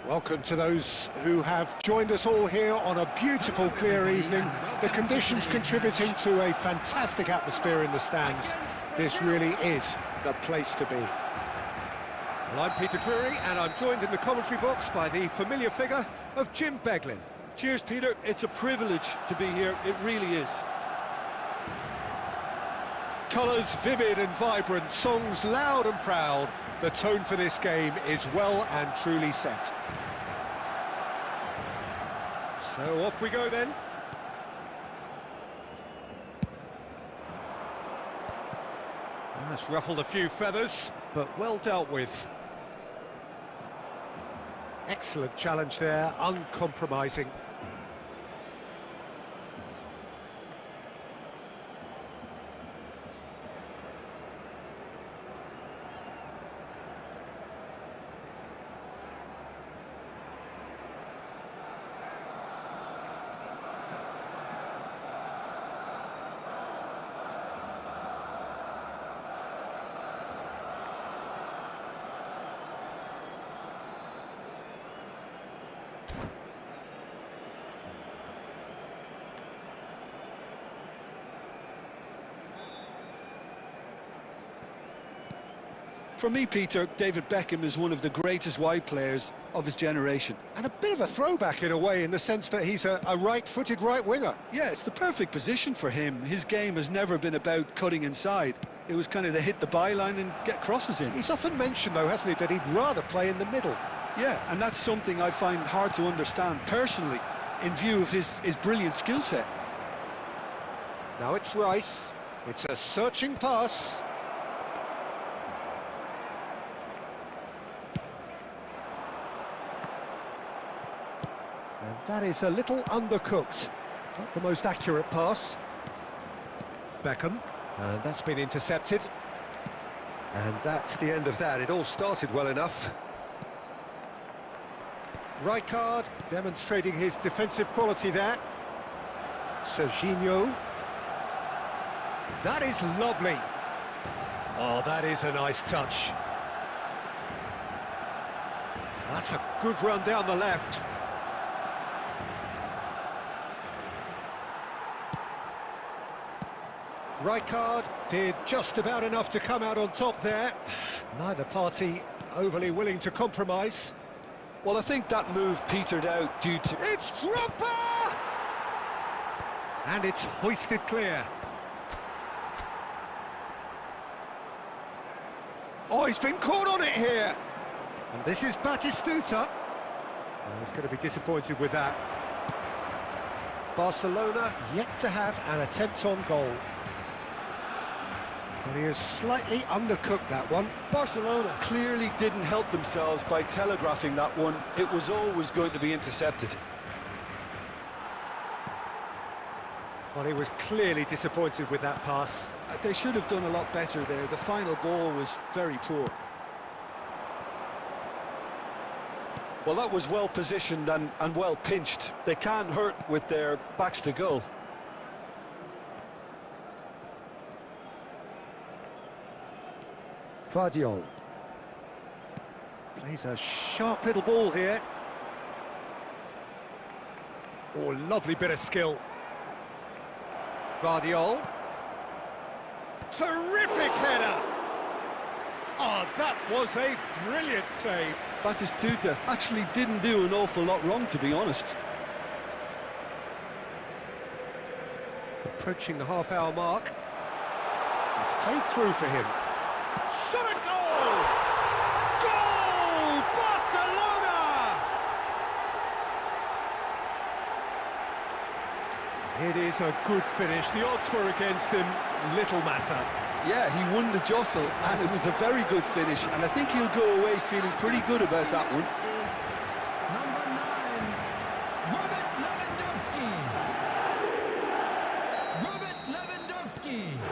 Welcome to those who have joined us all here on a beautiful, clear evening. The conditions contributing to a fantastic atmosphere in the stands. This really is the place to be. Well, I'm Peter Drury, and I'm joined in the commentary box by the familiar figure of Jim Beglin. Cheers, Peter. It's a privilege to be here. It really is. Colours vivid and vibrant, songs loud and proud. The tone for this game is well and truly set. So off we go then. That's ruffled a few feathers, but well dealt with. Excellent challenge there, uncompromising. For me, Peter, David Beckham is one of the greatest wide players of his generation. And a bit of a throwback in a way, in the sense that he's a right-footed right winger. Yeah, it's the perfect position for him. His game has never been about cutting inside. It was kind of to hit the byline and get crosses in. He's often mentioned, though, hasn't he, that he'd rather play in the middle. Yeah, and that's something I find hard to understand personally, in view of his brilliant skill set. Now it's Rice. It's a searching pass. And that is a little undercooked. Not the most accurate pass. Beckham. And that's been intercepted. And that's the end of that. It all started well enough. Rijkaard demonstrating his defensive quality there. Serginho. That is lovely. Oh, that is a nice touch. That's a good run down the left. Rijkaard did just about enough to come out on top there. Neither party overly willing to compromise. Well, I think that move petered out due to... It's Drogba! And it's hoisted clear. Oh, he's been caught on it here. And this is Batistuta. Oh, he's going to be disappointed with that. Barcelona Yet to have an attempt on goal. and he has slightly undercooked that one. Barcelona clearly didn't help themselves by telegraphing that one. It was always going to be intercepted. Well, he was clearly disappointed with that pass. They should have done a lot better there. The final ball was very poor. Well, that was well positioned and well pinched. They can't hurt with their backs to goal. Vardiol plays a sharp little ball here. Oh, lovely bit of skill. Vardiol. Terrific header! Oh, that was a brilliant save. Batistuta actually didn't do an awful lot wrong, to be honest. Approaching the half-hour mark. It's played through for him. Shot a goal! Goal! Barcelona! It is a good finish. The odds were against him. Little matter. Yeah, he won the jostle, and it was a very good finish, and I think he'll go away feeling pretty good about that one.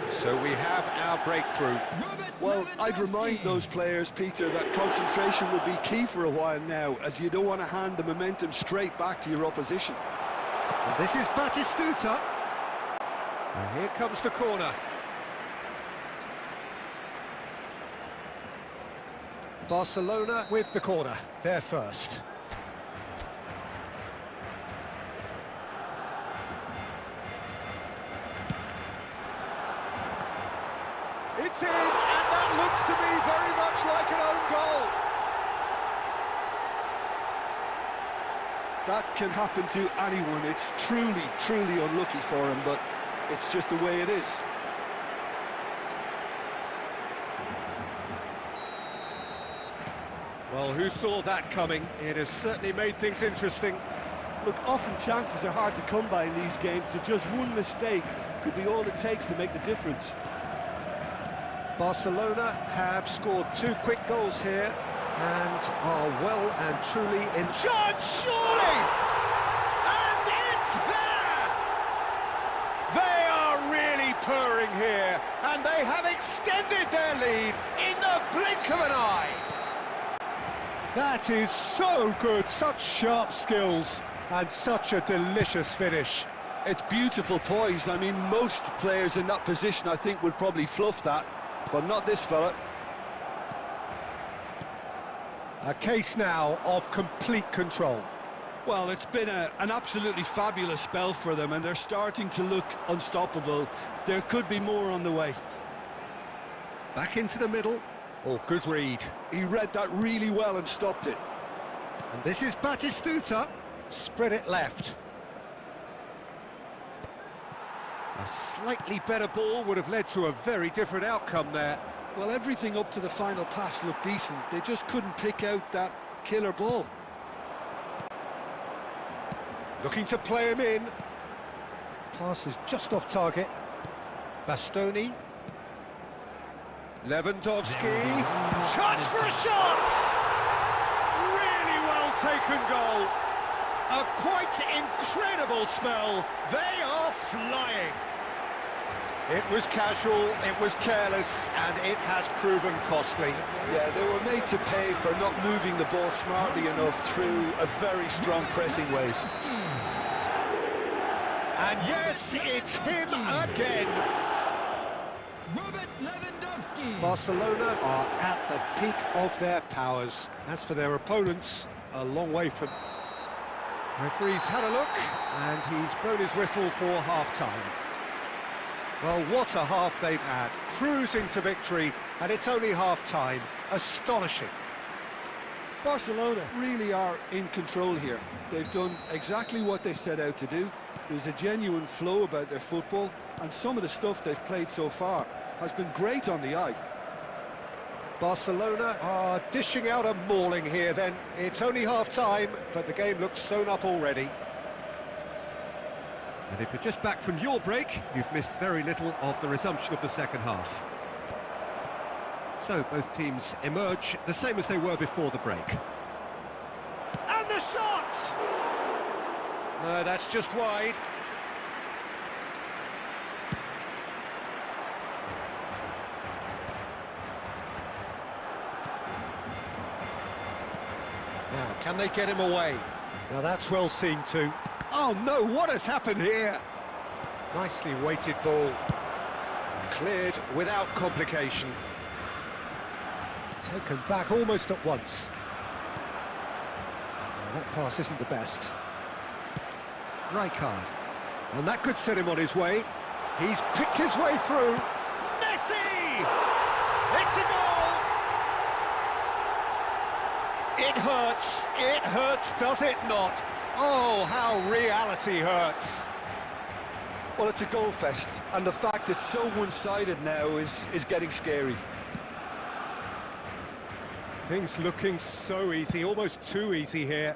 So we have our breakthrough. Well, I'd remind those players, Peter, that concentration will be key for a while now, as you don't want to hand the momentum straight back to your opposition. And this is Batistuta. And here comes the corner. Barcelona with the corner. They're first. It's in, and that looks to me very much like an own goal. That can happen to anyone. It's truly, truly unlucky for him, but it's just the way it is. Well, who saw that coming? It has certainly made things interesting. Look, often chances are hard to come by in these games, so just one mistake could be all it takes to make the difference. Barcelona have scored 2 quick goals here and are well and truly in charge, surely! And it's there! They are really purring here, and they have extended their lead in the blink of an eye. That is so good, such sharp skills, and such a delicious finish. It's beautiful poise. I mean, most players in that position, I think, would probably fluff that, but not this fella. A case now of complete control. Well, it's been an absolutely fabulous spell for them, and they're starting to look unstoppable. There could be more on the way. Back into the middle. Oh, good read. He read that really well and stopped it. And this is Batistuta. Spread it left. A slightly better ball would have led to a very different outcome there. Well, everything up to the final pass looked decent. They just couldn't pick out that killer ball. Looking to play him in. Pass is just off target. Bastoni. Lewandowski. Chance for a shot! Really well taken goal. A quite incredible spell. They are flying. It was casual, it was careless, and it has proven costly. Yeah, they were made to pay for not moving the ball smartly enough through a very strong pressing wave. And yes, it's him again. Barcelona are at the peak of their powers. As for their opponents, a long way from... Referee's had a look, and he's blown his whistle for half-time. Well, what a half they've had. Cruising to victory, and it's only half-time. Astonishing. Barcelona really are in control here. They've done exactly what they set out to do. There's a genuine flow about their football, and some of the stuff they've played so far has been great on the eye. Barcelona are dishing out a mauling here then. It's only half-time, but the game looks sewn up already. And if you're just back from your break, you've missed very little of the resumption of the second half. So both teams emerge the same as they were before the break. And the shot! No, that's just wide. Now, can they get him away? Now that's well seen too. Oh no, what has happened here? Nicely weighted ball. Cleared without complication. Taken back almost at once. Well, that pass isn't the best. Rijkaard. And that could set him on his way. He's picked his way through. Messi! It's a goal! It hurts, does it not? Oh, how reality hurts. Well, it's a goal fest, and the fact it's so one-sided now is getting scary. Things looking so easy, almost too easy here.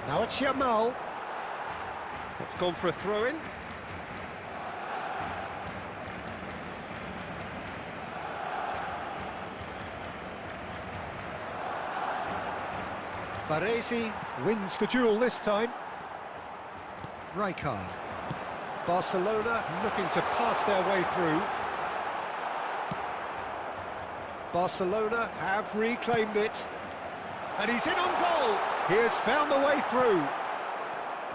Now it's Yamal. It's gone for a throw-in. Baresi wins the duel this time. Rijkaard. Barcelona looking to pass their way through. Barcelona have reclaimed it. And he's in on goal. He has found the way through.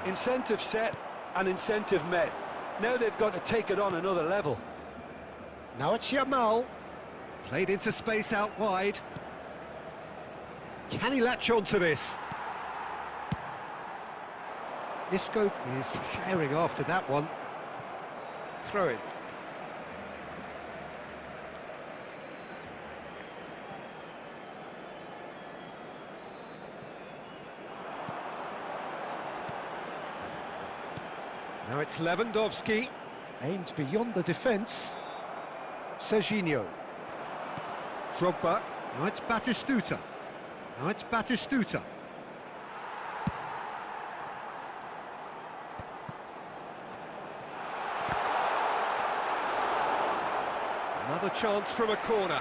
Incentive set and incentive met. Now they've got to take it on another level. Now it's Yamal. Played into space out wide. Can he latch on to this? Isco is herring after that one. Throw in. Now it's Lewandowski. Aimed beyond the defence. Serginho. Drogba. Now it's Batistuta. Now it's Batistuta. Another chance from a corner.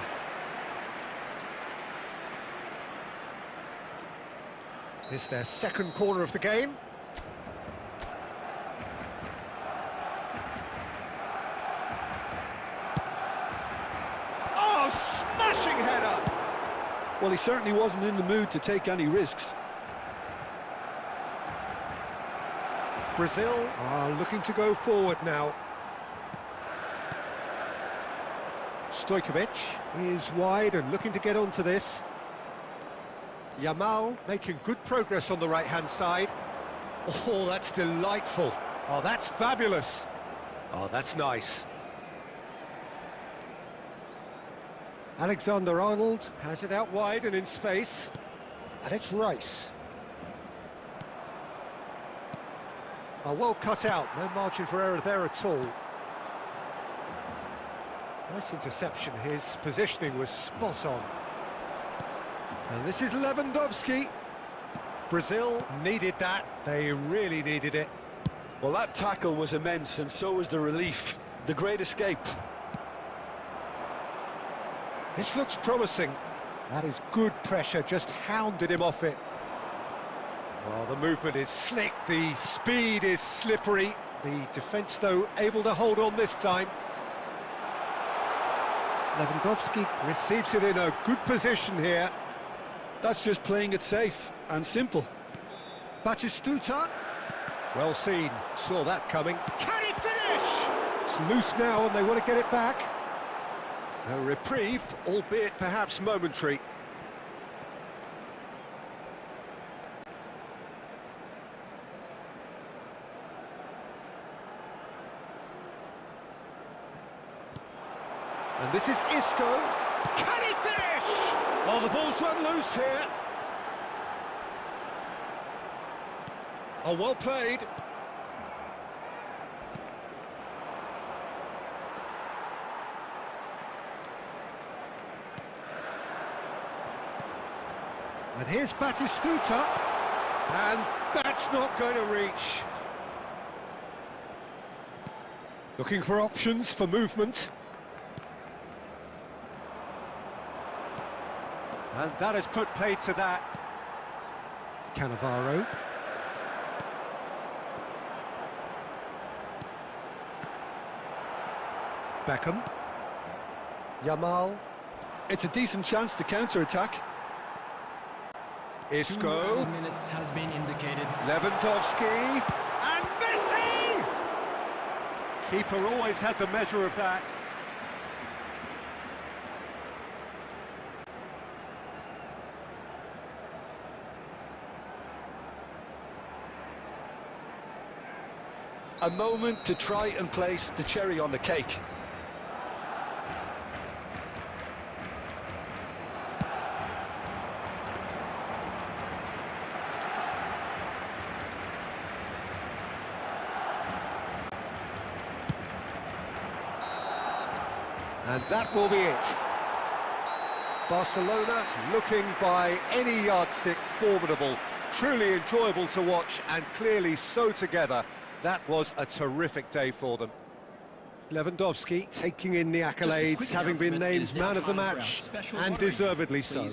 This is their second corner of the game. Oh, smashing header! Well, he certainly wasn't in the mood to take any risks. Brazil are looking to go forward now. Stojkovic is wide and looking to get onto this. Yamal making good progress on the right-hand side. Oh, that's delightful. Oh, that's fabulous. Oh, that's nice. Alexander-Arnold has it out wide and in space. And it's Rice. Oh, well cut out, no margin for error there at all. Nice interception, his positioning was spot on. And this is Lewandowski. Brazil needed that, they really needed it. Well, that tackle was immense, and so was the relief. The great escape. This looks promising. That is good pressure, just hounded him off it. Well, the movement is slick, the speed is slippery. The defence, though, able to hold on this time. Lewandowski receives it in a good position here. That's just playing it safe and simple. Batistuta. Well seen, saw that coming. Can he finish? It's loose now and they want to get it back. A reprieve, albeit perhaps momentary. And this is Isco. Can he finish? Oh, the ball's run loose here. Oh, well played. And here's Batistuta, and that's not going to reach. Looking for options for movement. And that has put paid to that. Cannavaro. Beckham. Yamal. It's a decent chance to counter-attack. Isco. 2 minutes has been indicated. Lewandowski. And Messi! Keeper always had the measure of that. A moment to try and place the cherry on the cake. And that will be it. Barcelona looking by any yardstick formidable, truly enjoyable to watch and clearly so together. That was a terrific day for them. Lewandowski taking in the accolades, having been named man of the match, and deservedly so.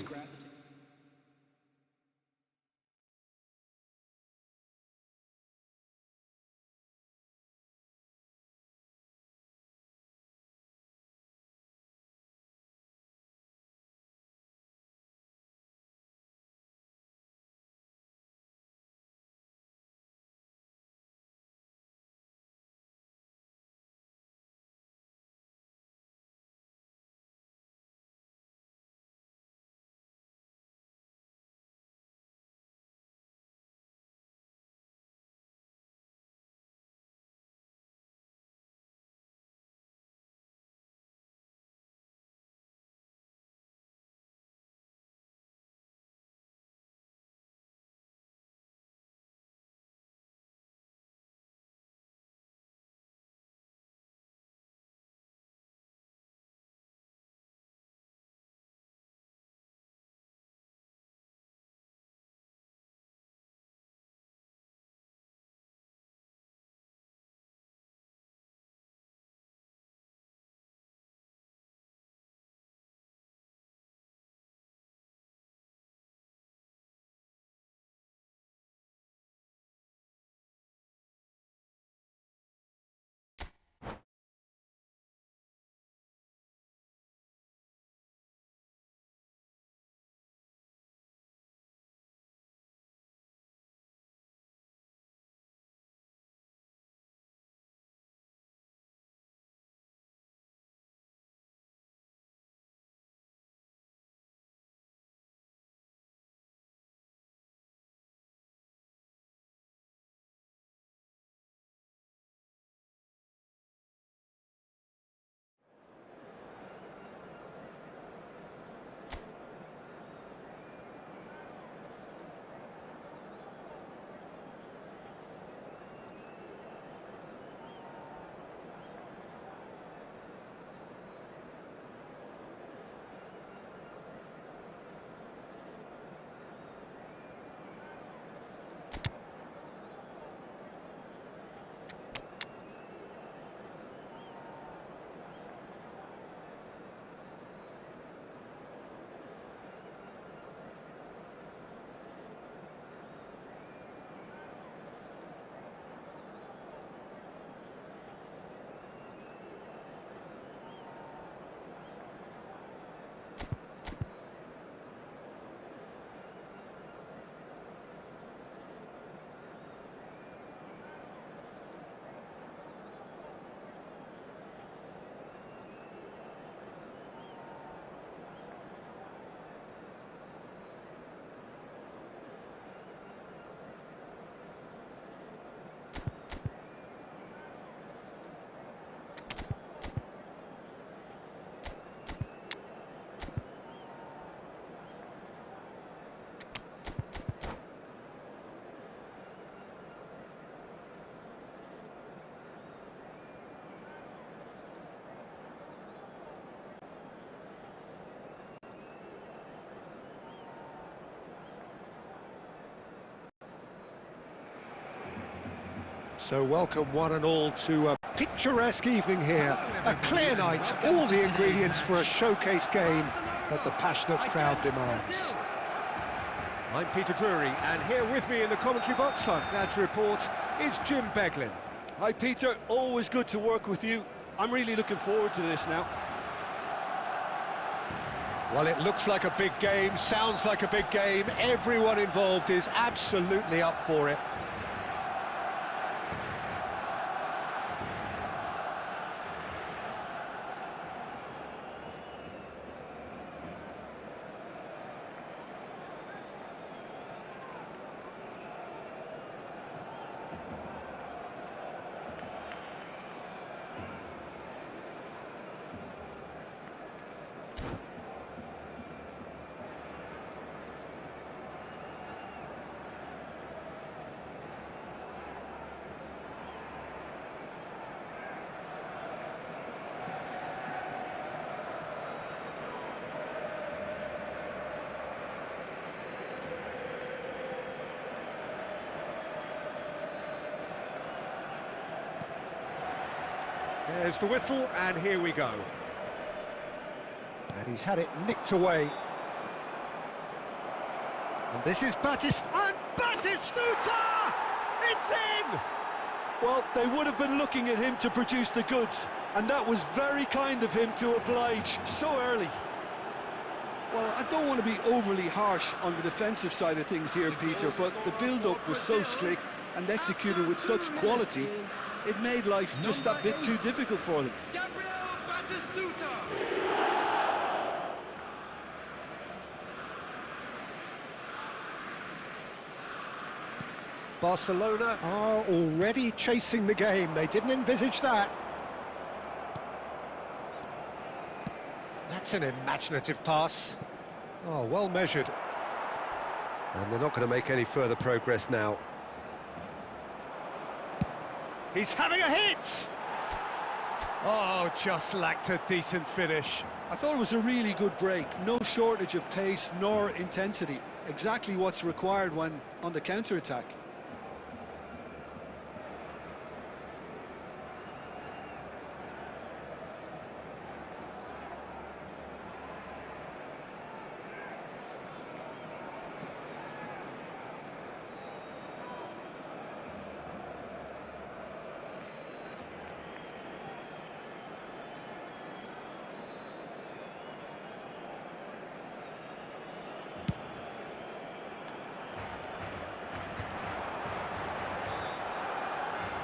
So welcome one and all to a picturesque evening here. A clear night, all the ingredients for a showcase game that the passionate crowd demands. I'm Peter Drury, and here with me in the commentary box, I'm glad to report, is Jim Beglin. Hi Peter, always good to work with you. I'm really looking forward to this now. Well, it looks like a big game, sounds like a big game. Everyone involved is absolutely up for it. There's the whistle, and here we go. And he's had it nicked away. And this is Batistuta! It's in! Well, they would have been looking at him to produce the goods, and that was very kind of him to oblige so early. Well, I don't want to be overly harsh on the defensive side of things here, Peter, but the build-up was so slick and executed with such quality, it made life just that bit too difficult for them. Barcelona are already chasing the game. They didn't envisage that. That's an imaginative pass. Oh, well measured. And they're not going to make any further progress now. He's having a hit! Oh, just lacked a decent finish. I thought it was a really good break. No shortage of pace nor intensity. Exactly what's required when on the counter-attack.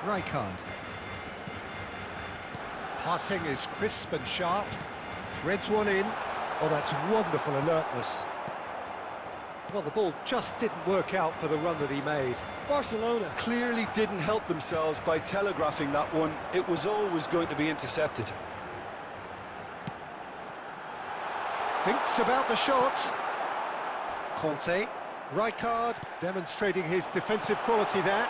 Rijkaard. Passing is crisp and sharp. Threads one in. Oh, that's wonderful alertness. Well, the ball just didn't work out for the run that he made. Barcelona clearly didn't help themselves by telegraphing that one. It was always going to be intercepted. Thinks about the shot. Conte. Rijkaard demonstrating his defensive quality there.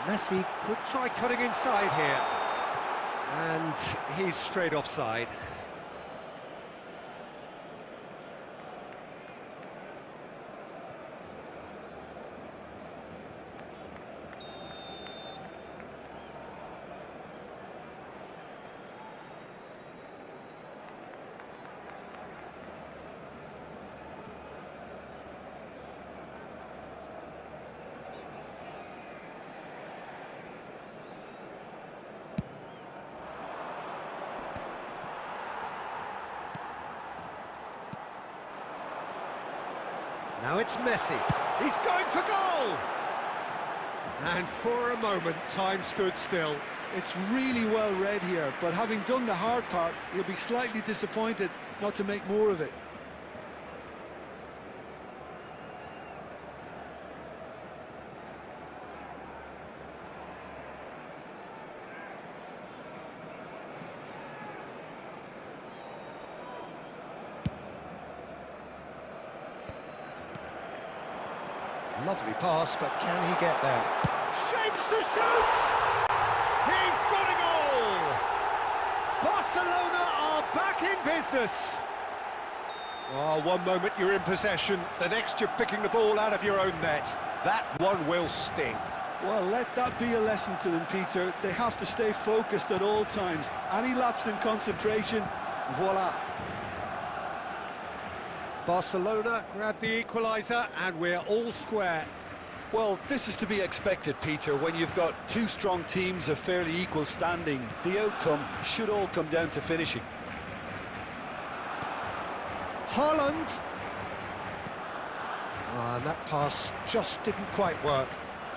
Messi could try cutting inside here. And he's straight offside. Now it's Messi. He's going for goal! And for a moment, time stood still. It's really well read here, but having done the hard part, he'll be slightly disappointed not to make more of it. Lovely pass, but can he get there? Shapes to shoot! He's got a goal! Barcelona are back in business! Oh, one moment you're in possession, the next you're picking the ball out of your own net. That one will sting. Well, let that be a lesson to them, Peter. They have to stay focused at all times. Any lapse in concentration, voila. Barcelona grab the equaliser, and we're all square. Well, this is to be expected, Peter. When you've got two strong teams of fairly equal standing, the outcome should all come down to finishing. Haaland. And that pass just didn't quite work.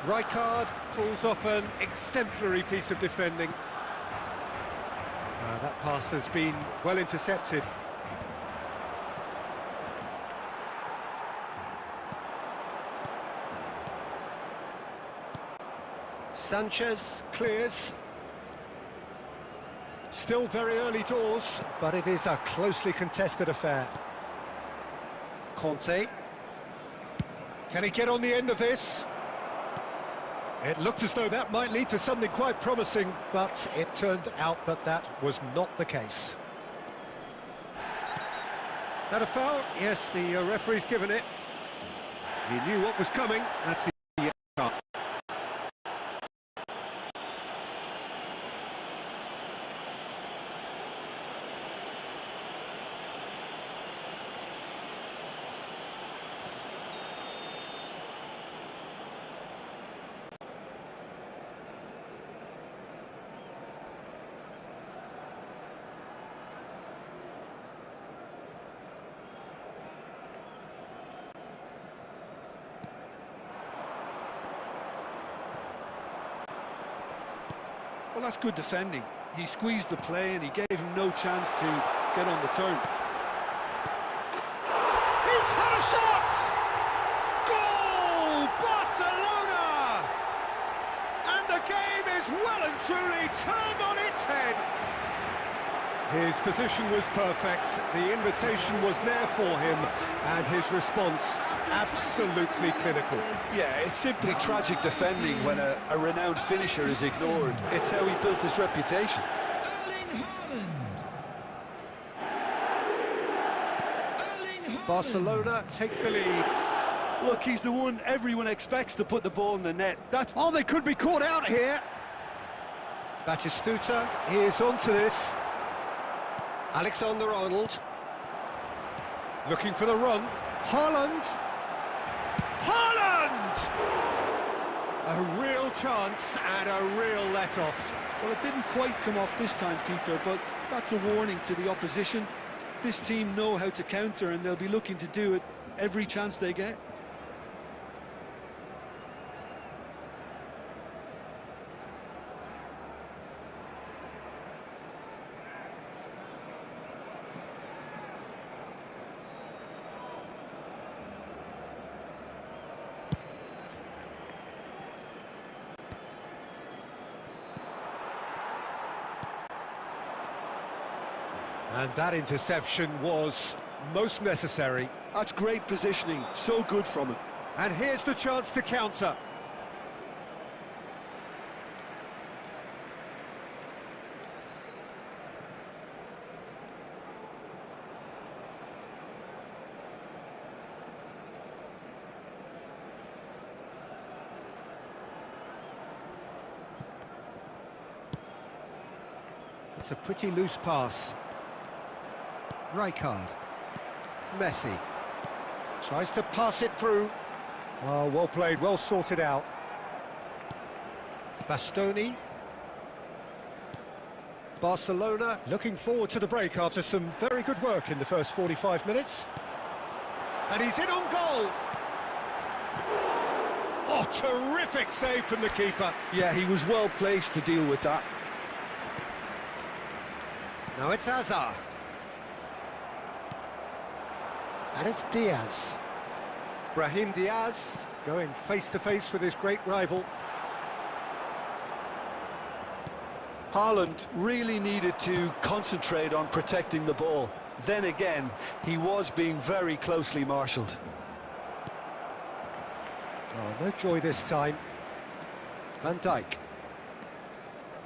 Rijkaard pulls off an exemplary piece of defending. That pass has been well intercepted. Sanchez clears. Still very early doors, but it is a closely contested affair. Conte. Can he get on the end of this? It looked as though that might lead to something quite promising, but it turned out that that was not the case. That a foul? Yes, the referee's given it. He knew what was coming. That's the card. Well, that's good defending. He squeezed the play and he gave him no chance to get on the turn. He's had a shot! Goal! Barcelona! And the game is well and truly turned on its head. His position was perfect, the invitation was there for him, and his response absolutely clinical. Yeah, it's simply tragic defending when a renowned finisher is ignored. It's how he built his reputation. Barcelona take the lead. Look, he's the one everyone expects to put the ball in the net. That's... Oh, they could be caught out here. Batistuta is onto this. Alexander-Arnold. Looking for the run. Haaland. Haaland! A real chance and a real let-off. Well, it didn't quite come off this time, Peter, but that's a warning to the opposition. This team know how to counter, and they'll be looking to do it every chance they get. And that interception was most necessary. That's great positioning, so good from him. And here's the chance to counter. It's a pretty loose pass. Rijkaard. Messi. Tries to pass it through. Oh, well played, well sorted out. Bastoni. Barcelona looking forward to the break after some very good work in the first 45 minutes. And he's in on goal. Oh, terrific save from the keeper. Yeah, he was well placed to deal with that. Now it's Hazard. And it's Diaz. Brahim Diaz going face-to-face with his great rival. Haaland really needed to concentrate on protecting the ball. Then again, he was being very closely marshalled. Oh, no joy this time. Van Dijk.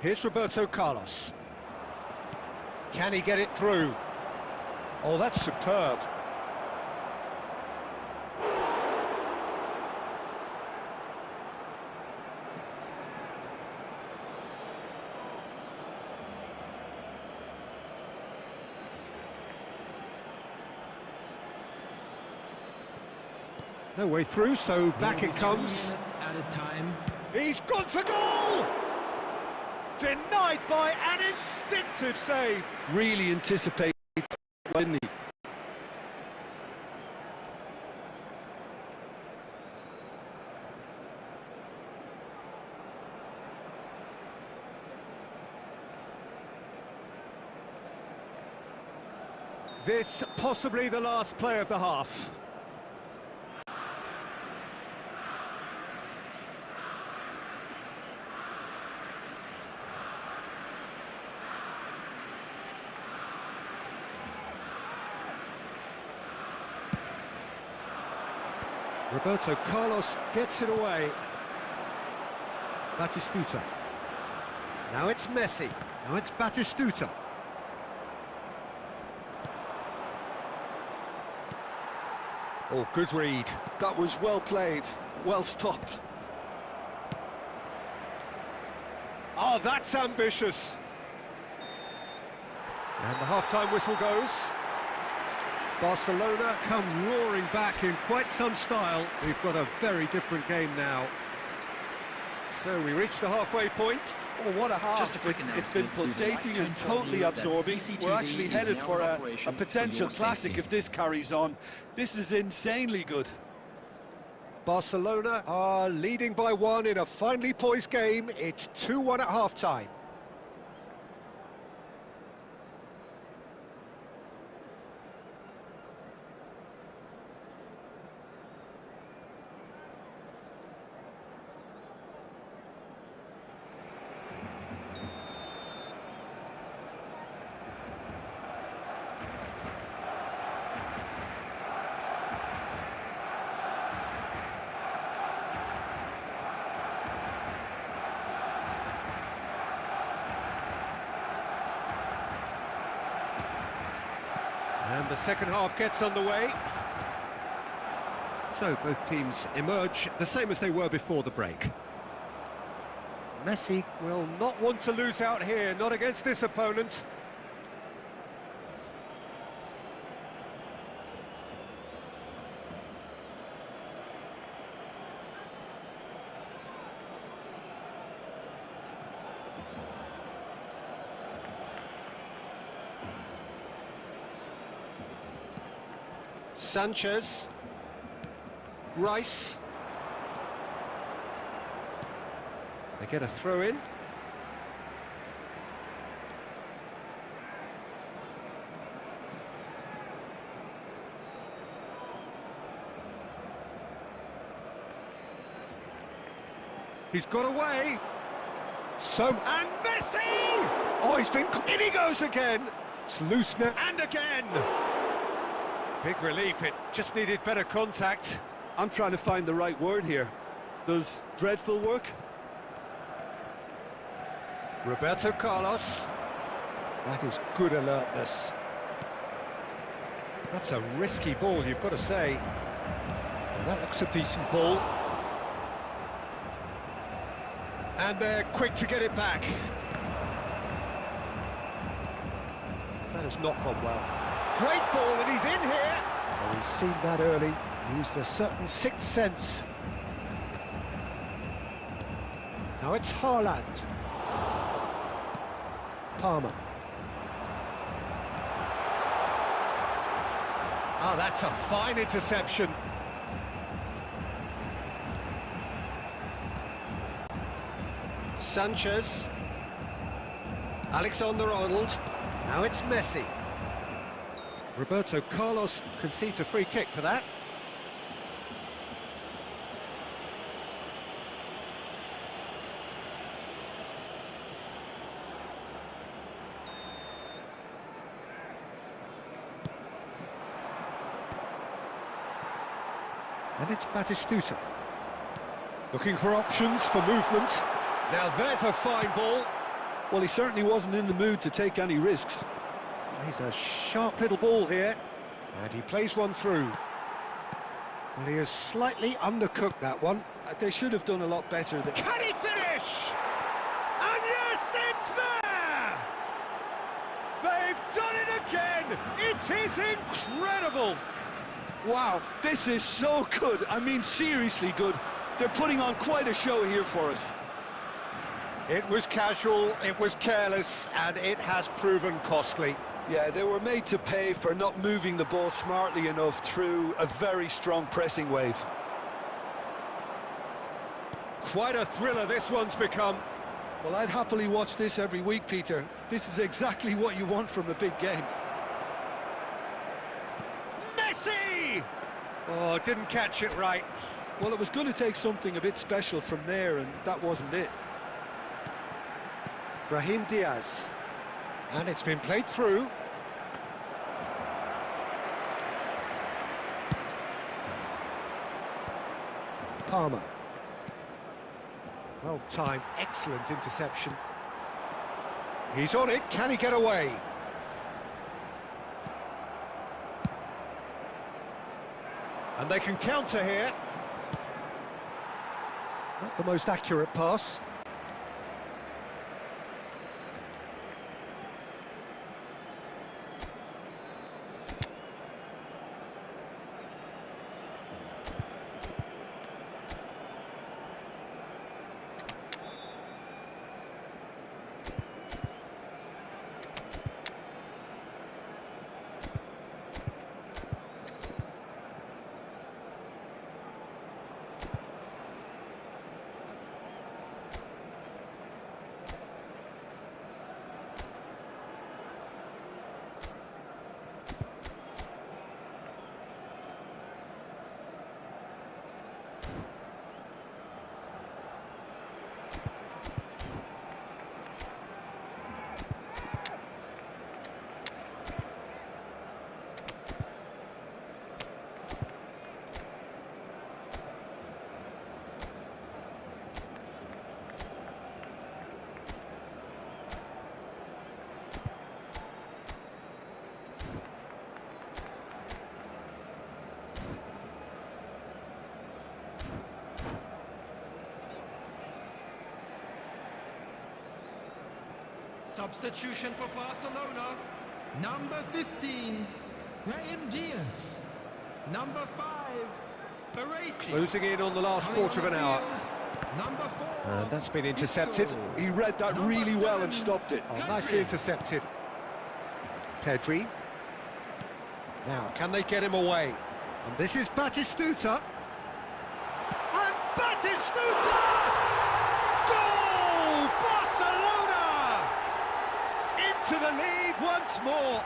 Here's Roberto Carlos. Can he get it through? Oh, that's superb. No way through, so back it comes. Added time. He's gone for goal! Denied by an instinctive save. Really anticipated, didn't he? This possibly the last play of the half. Roberto Carlos gets it away. Batistuta. Now it's Messi. Now it's Batistuta. Oh, good read. That was well played, well stopped. Oh, that's ambitious. And the half-time whistle goes. Barcelona come roaring back in quite some style. We've got a very different game now. So we reach the halfway point. Oh, what a half. It's been pulsating and totally absorbing. We're actually headed for a potential classic if this carries on. This is insanely good. Barcelona are leading by 1 in a finely poised game. It's 2-1 at half-time. And the second half gets underway. So both teams emerge the same as they were before the break. Messi will not want to lose out here, not against this opponent. Sanchez. Rice. They get a throw in. He's got away. And Messi! Oh, he's been... In he goes again. It's loose now. And again. Big relief, it just needed better contact. I'm trying to find the right word here. Does dreadful work? Roberto Carlos. That is good alertness. That's a risky ball, you've got to say. Well, that looks a decent ball. And they're quick to get it back. That has not gone well. Great ball, and he's in here. Well, he's seen that early. Used a certain sixth sense. Now it's Haaland. Palmer. Oh, that's a fine interception. Sanchez. Alexander-Arnold. Now it's Messi. Roberto Carlos concedes a free kick for that. And it's Batistuta. Looking for options for movement. Now there's a fine ball. Well, he certainly wasn't in the mood to take any risks. Plays a sharp little ball here, and he plays one through. Well, he has slightly undercooked that one. They should have done a lot better. Can he finish? And yes, it's there! They've done it again! It is incredible! Wow, this is so good. I mean, seriously good. They're putting on quite a show here for us. It was casual, it was careless, and it has proven costly. Yeah, they were made to pay for not moving the ball smartly enough through a very strong pressing wave. Quite a thriller this one's become. Well, I'd happily watch this every week, Peter. This is exactly what you want from a big game. Messi! Oh, didn't catch it right. Well, it was going to take something a bit special from there, and that wasn't it. Brahim Diaz. And it's been played through. Palmer. Well timed, excellent interception. He's on it, can he get away? And they can counter here. Not the most accurate pass. Substitution for Barcelona. Number 15, Brahim Diaz. Number 5, Erasing. Closing in on the last quarter of an hour. Number 4. And that's been intercepted. He read that really well and stopped it. Oh, nicely intercepted. Pedri. Now, can they get him away? And this is Batistuta. And Batistuta! Goal! Barcelona! Into the lead once more.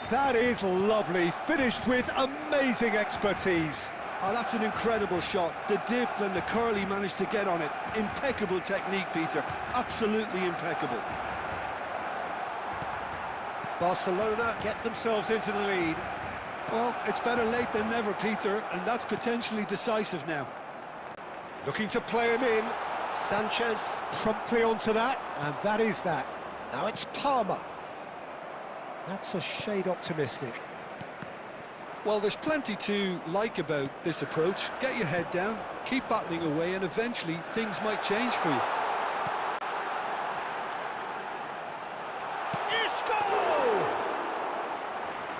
That is lovely, finished with amazing expertise. Oh, that's an incredible shot. The dip and the curl he managed to get on it. Impeccable technique, Peter. Absolutely impeccable. Barcelona get themselves into the lead. Well, it's better late than never, Peter, and that's potentially decisive now. Looking to play him in. Sanchez promptly onto that, and that is that. Now it's Palmer. That's a shade optimistic. Well, there's plenty to like about this approach. Get your head down, keep battling away, and eventually things might change for you.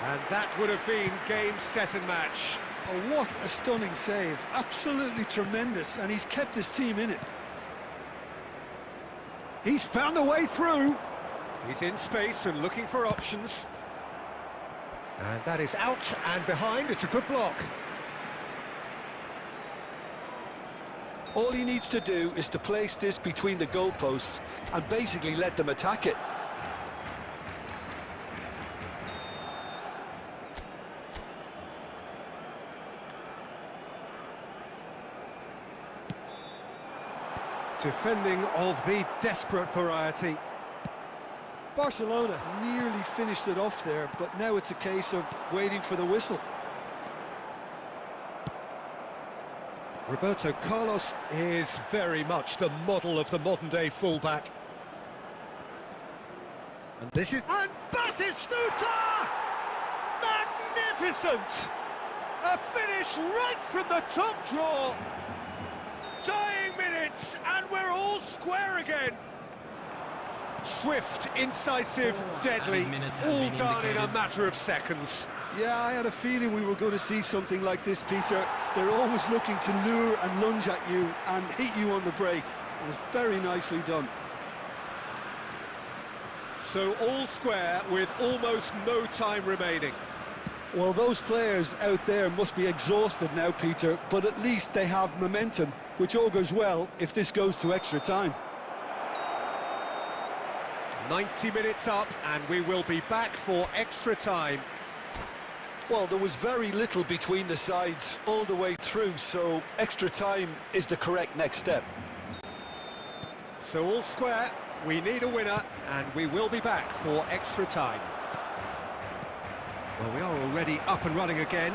And that would have been game, set and match. Oh, what a stunning save. Absolutely tremendous, and he's kept his team in it. He's found a way through. He's in space and looking for options. And that is out and behind. It's a good block. All he needs to do is to place this between the goalposts and basically let them attack it. Defending of the desperate variety. Barcelona nearly finished it off there, but now it's a case of waiting for the whistle. Roberto Carlos is very much the model of the modern-day fullback. And this is... And Batistuta! Magnificent! A finish right from the top draw! Dying minutes, and we're all square again. Swift, incisive, deadly, all done in a matter of seconds. Yeah, I had a feeling we were going to see something like this, Peter. They're always looking to lure and lunge at you and hit you on the break. It was very nicely done. So all square with almost no time remaining. Well, those players out there must be exhausted now, Peter, but at least they have momentum, which augurs well if this goes to extra time. 90 minutes up, and we will be back for extra time. Well, there was very little between the sides all the way through, so extra time is the correct next step. So all square, we need a winner, and we will be back for extra time. Well, we are already up and running again.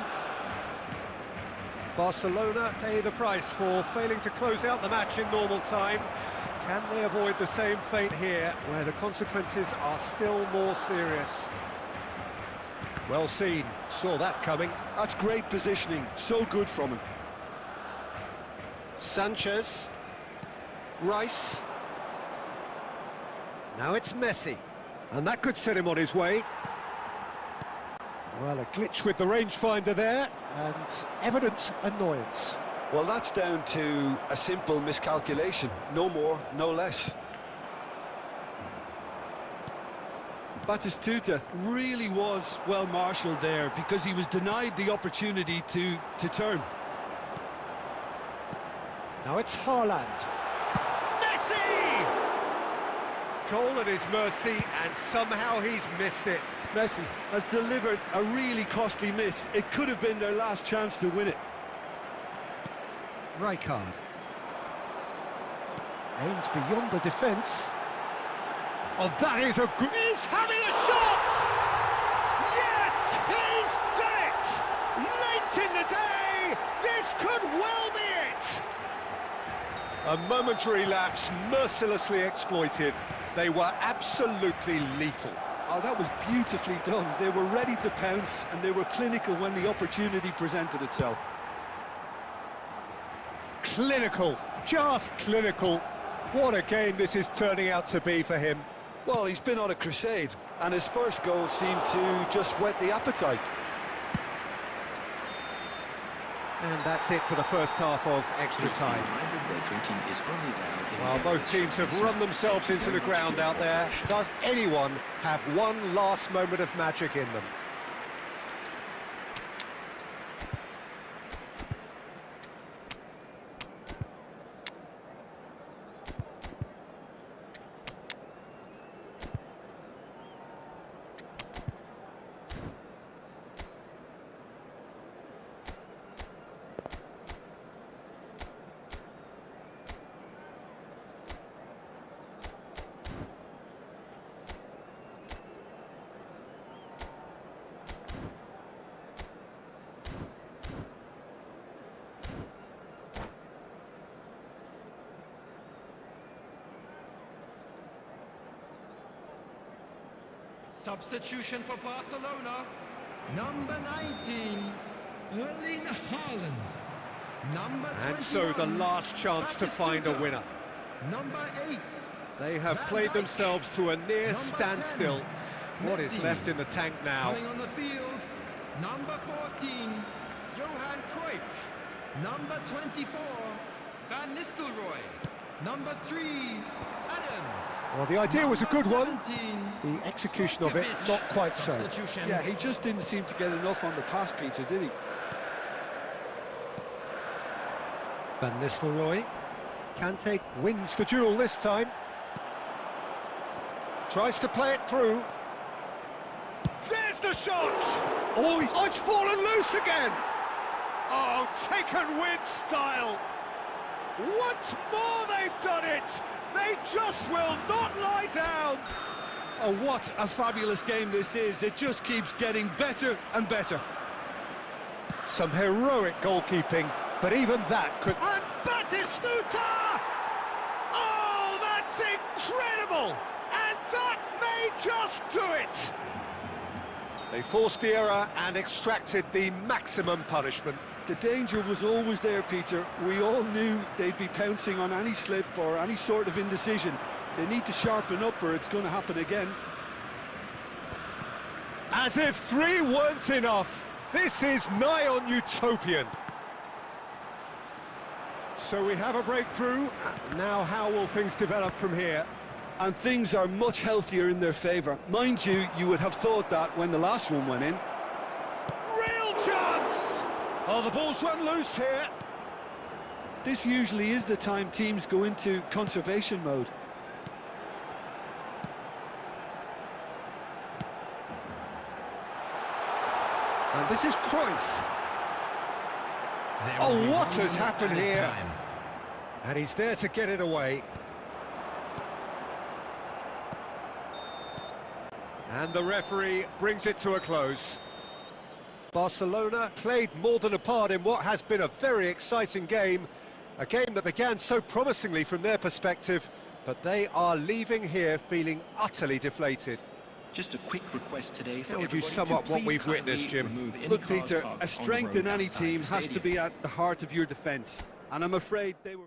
Barcelona pay the price for failing to close out the match in normal time. Can they avoid the same fate here, where the consequences are still more serious? Well seen, saw that coming. That's great positioning, so good from him. Sanchez. Rice. Now it's Messi. And that could set him on his way. Well, a glitch with the rangefinder there, and evident annoyance. Well, that's down to a simple miscalculation, no more, no less. Batistuta really was well marshalled there because he was denied the opportunity to turn. Now it's Haaland. Messi! Goal at his mercy, and somehow he's missed it. Messi has delivered a really costly miss. It could have been their last chance to win it. Rijkaard. Aimed beyond the defence. Oh, that is a good... He's having a shot! Yes, he's done it! Late in the day, this could well be it! A momentary lapse, mercilessly exploited. They were absolutely lethal. Oh, that was beautifully done. They were ready to pounce, and they were clinical when the opportunity presented itself. Clinical, just clinical. What a game this is turning out to be for him. Well, he's been on a crusade, and his first goal seemed to just whet the appetite. And that's it for the first half of extra time. Well, both teams have run themselves into the ground out there. Does anyone have one last moment of magic in them? Substitution for Barcelona. Number 19, Erling Haaland. Number 21, And so the last chance to find a winner. Number 8. They have played themselves to a near standstill. What is left in the tank now? Coming on the field, number 14, Johan Cruyff. Number 24, Van Nistelrooy. Number 3, Adams. Well, the idea was a good one. 17, The execution of it, not quite so. substitution. Yeah, he just didn't seem to get enough on the pass, Peter, did he? Van Nistelrooy. Kante wins the duel this time. Tries to play it through. There's the shot! Oh, it's fallen loose again! Oh, taken with style! Once more they've done it! They just will not lie down! Oh, what a fabulous game this is. It just keeps getting better and better. Some heroic goalkeeping, but even that could... And Batistuta! Oh, that's incredible! And that may just do it! They forced the error and extracted the maximum punishment. The danger was always there, Peter. We all knew they'd be pouncing on any slip or any sort of indecision. They need to sharpen up or it's going to happen again. As if three weren't enough. This is nigh on utopian. So we have a breakthrough. Now how will things develop from here? And things are much healthier in their favour. Mind you, you would have thought that when the last one went in. Real chance! Oh, the ball's run loose here. This usually is the time teams go into conservation mode. And this is Cruyff. Oh, what has happened here? And he's there to get it away. And the referee brings it to a close. Barcelona played more than a part in what has been a very exciting game. A game that began so promisingly from their perspective, but they are leaving here feeling utterly deflated. Just a quick request today for How would you everybody sum to up what please we've kindly witnessed, Jim? remove any Look, car Peter, parked a on strength the in road any outside team the has to stadium. be at the heart of your defence. And I'm afraid they were...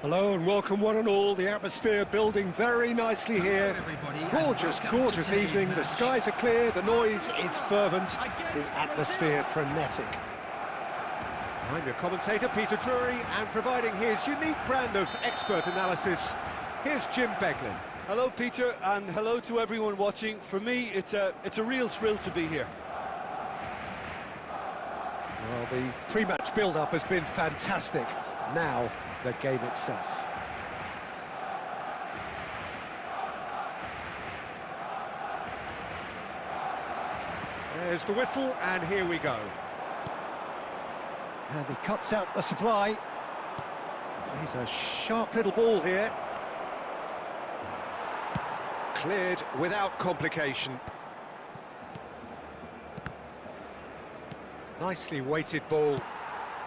Hello and welcome one and all. The atmosphere building very nicely here. Gorgeous, gorgeous evening. The skies are clear, the noise is fervent, the atmosphere frenetic. I'm your commentator, Peter Drury, and providing his unique brand of expert analysis, here's Jim Beglin. Hello, Peter, and hello to everyone watching. For me, it's a real thrill to be here. Well, the pre-match build-up has been fantastic. Now, the game itself. There's the whistle, and here we go. And he cuts out the supply. He's a sharp little ball here. Cleared without complication. Nicely weighted ball.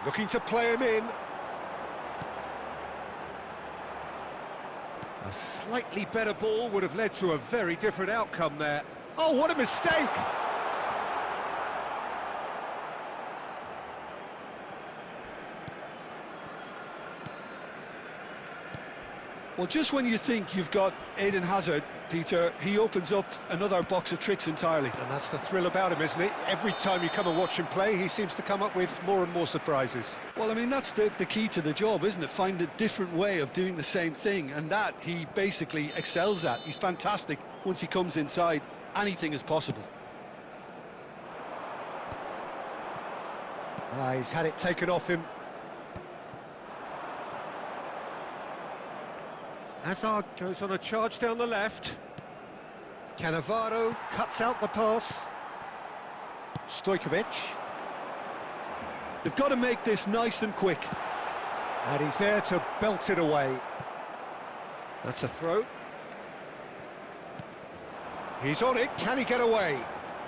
Looking to play him in. A slightly better ball would have led to a very different outcome there. Oh, what a mistake! Well, just when you think you've got Eden Hazard, Peter, he opens up another box of tricks entirely. And that's the thrill about him, isn't it? Every time you come and watch him play, he seems to come up with more and more surprises. Well, I mean, that's the key to the job, isn't it? Find a different way of doing the same thing, and that he basically excels at. He's fantastic. once he comes inside, anything is possible. He's had it taken off him. Hazard goes on a charge down the left. Cannavaro cuts out the pass. Stojkovic. They've got to make this nice and quick. And he's there to belt it away. That's a throw. He's on it, can he get away?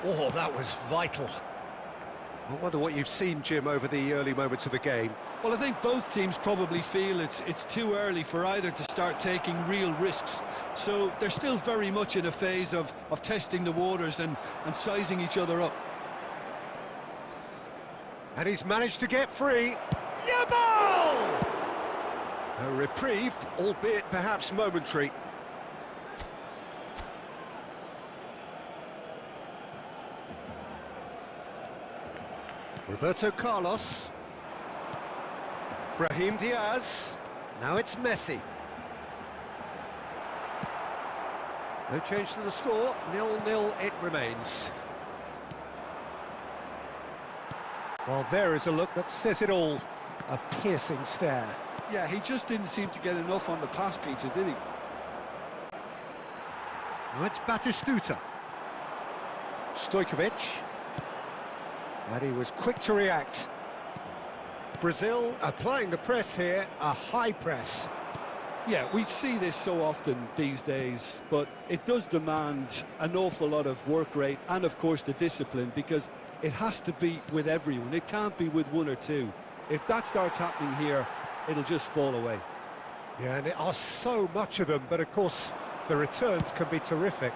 Oh, that was vital. I wonder what you've seen, Jim, over the early moments of the game. Well, I think both teams probably feel it's too early for either to start taking real risks. So they're still very much in a phase of testing the waters and sizing each other up. And he's managed to get free. Yamal! A reprieve, albeit perhaps momentary. Roberto Carlos. Brahim Diaz. Now it's Messi. No change to the score, 0-0 it remains. Well, there is a look that says it all. A piercing stare. Yeah, he just didn't seem to get enough on the pass, Peter, did he? Now it's Batistuta. Stojkovic. And he was quick to react. Brazil applying the press here, a high press. Yeah, we see this so often these days, but it does demand an awful lot of work rate and, of course, the discipline, because it has to be with everyone. It can't be with one or two. If that starts happening here, it'll just fall away. Yeah, and there are so much of them, but of course, the returns can be terrific.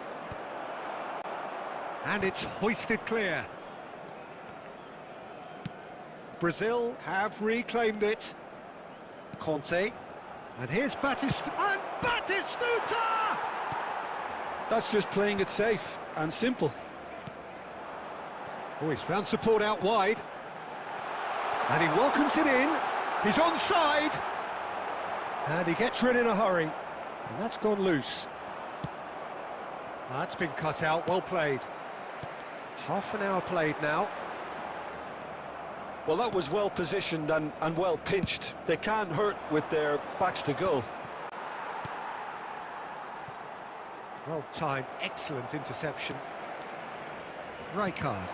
And it's hoisted clear. Brazil have reclaimed it. Conte. And here's Batistuta. And Batistuta! That's just playing it safe and simple. Oh, he's found support out wide. And he welcomes it in. He's onside. And he gets rid in a hurry. And that's gone loose. That's been cut out, well played. Half an hour played now. Well, that was well positioned and well pinched. They can't hurt with their backs to goal. Well timed, excellent interception. Rijkaard.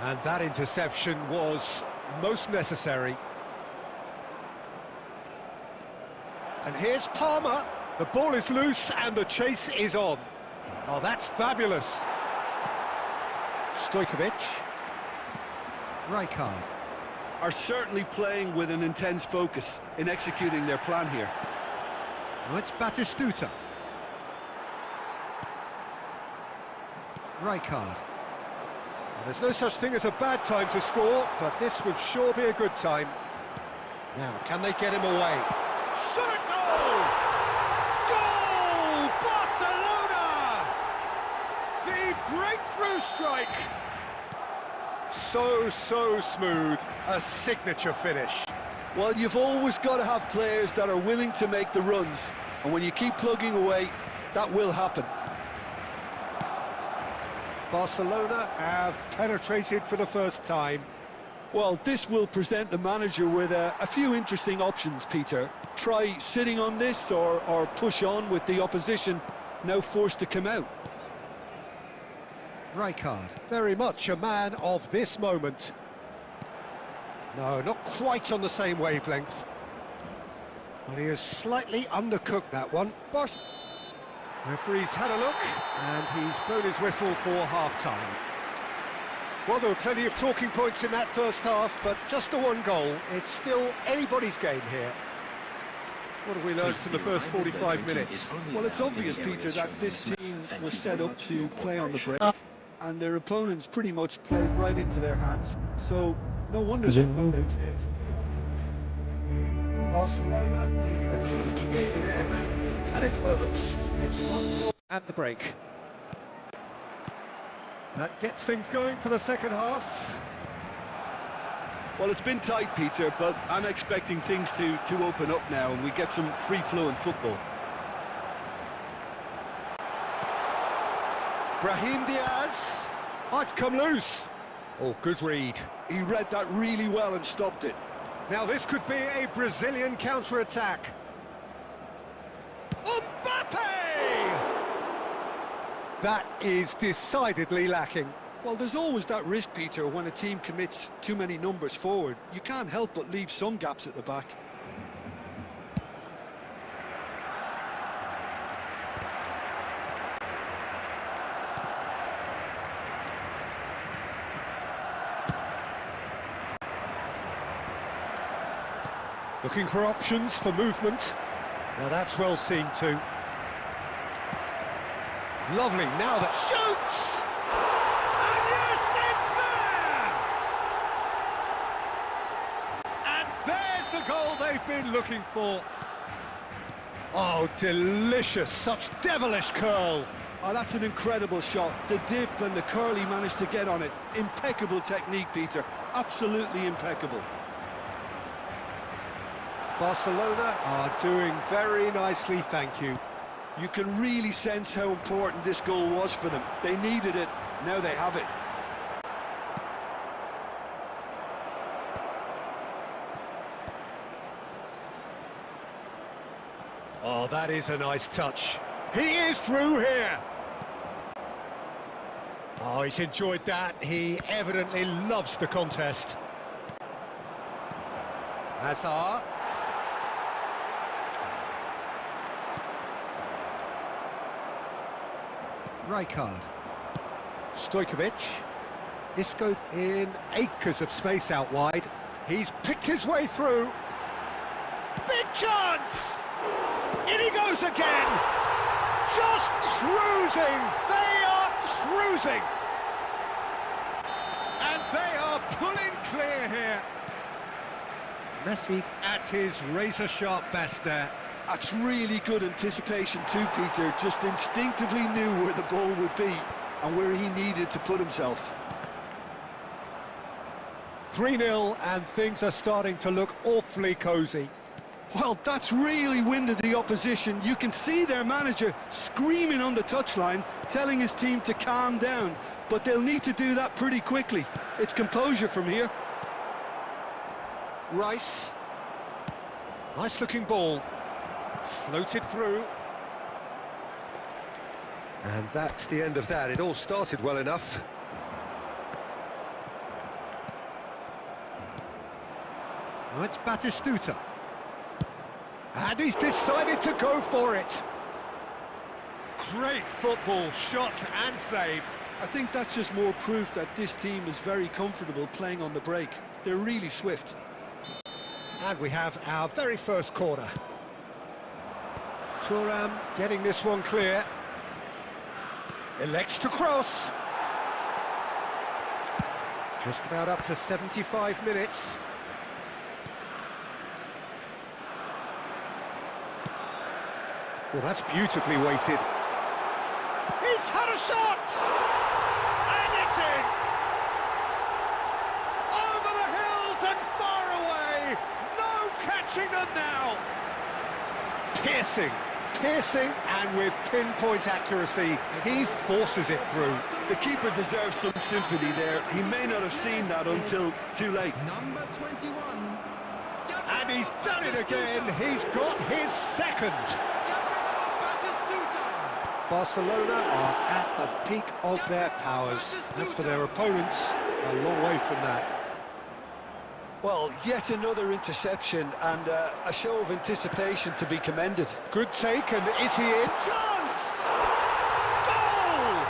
And that interception was most necessary. And here's Palmer. The ball is loose and the chase is on. Oh, that's fabulous. Stojkovic. Rijkaard. Are certainly playing with an intense focus in executing their plan here. Now it's Batistuta. Rijkaard. There's no such thing as a bad time to score, but this would sure be a good time. Now, can they get him away? Shot at goal! Goal! Barcelona! The breakthrough strike! So smooth, a signature finish. Well, you've always got to have players that are willing to make the runs, and when you keep plugging away, that will happen. Barcelona have penetrated for the first time. Well, this will present the manager with a few interesting options, Peter. Try sitting on this or push on with the opposition now forced to come out. Rijkaard, very much a man of this moment. No, not quite on the same wavelength. But he has slightly undercooked that one. Referee's had a look, and he's blown his whistle for half-time. Well, there were plenty of talking points in that first half, but just the one goal. It's still anybody's game here. What have we learned from the first 45 minutes? Well, it's obvious, Peter, that this team was set up to play on the break, and their opponents pretty much played right into their hands, so no wonder they're blown out. And it's moments. It's 1-0 at the break. That gets things going for the second half. Well, it's been tight, Peter, but I'm expecting things to open up now and we get some free-flowing football. Brahim Diaz. Oh, it's come loose. Oh, good read. He read that really well and stopped it. Now this could be a Brazilian counter-attack. Mbappe! That is decidedly lacking. Well, there's always that risk, Peter, when a team commits too many numbers forward. You can't help but leave some gaps at the back. Looking for options for movement. Now that's well seen too. Lovely, now that shoots! And yes, it's there! And there's the goal they've been looking for. Oh, delicious, such devilish curl. Oh, that's an incredible shot. The dip and the curl he managed to get on it. Impeccable technique, Peter. Absolutely impeccable. Barcelona are doing very nicely, thank you. You can really sense how important this goal was for them. They needed it, now they have it. Oh, that is a nice touch. He is through here. Oh, he's enjoyed that. He evidently loves the contest. Hazard. Rijkaard. Stojkovic. Isco in acres of space out wide. He's picked his way through. Big chance! In he goes again! Just cruising! They are cruising! And they are pulling clear here. Messi at his razor-sharp best there. That's really good anticipation too, Peter. Just instinctively knew where the ball would be and where he needed to put himself. 3-0 and things are starting to look awfully cosy. Well, that's really winded the opposition. You can see their manager screaming on the touchline, telling his team to calm down. But they'll need to do that pretty quickly. It's composure from here. Rice. Nice looking ball. Floated through. And that's the end of that. It all started well enough. Now it's Batistuta. And he's decided to go for it. Great football, shot and save. I think that's just more proof that this team is very comfortable playing on the break. They're really swift. And we have our very first corner. Thuram getting this one clear. Elects to cross. Just about up to 75 minutes. Well, that's beautifully weighted. He's had a shot! And it's in! Over the hills and far away! No catching them now! Piercing, and with pinpoint accuracy, he forces it through. The keeper deserves some sympathy there. He may not have seen that until too late. Number 21. And he's done it again. He's got his second. Barcelona are at the peak of their powers. As for their opponents, a long way from that. Well, yet another interception and a show of anticipation to be commended. Good take, and is he in? Chance! Goal!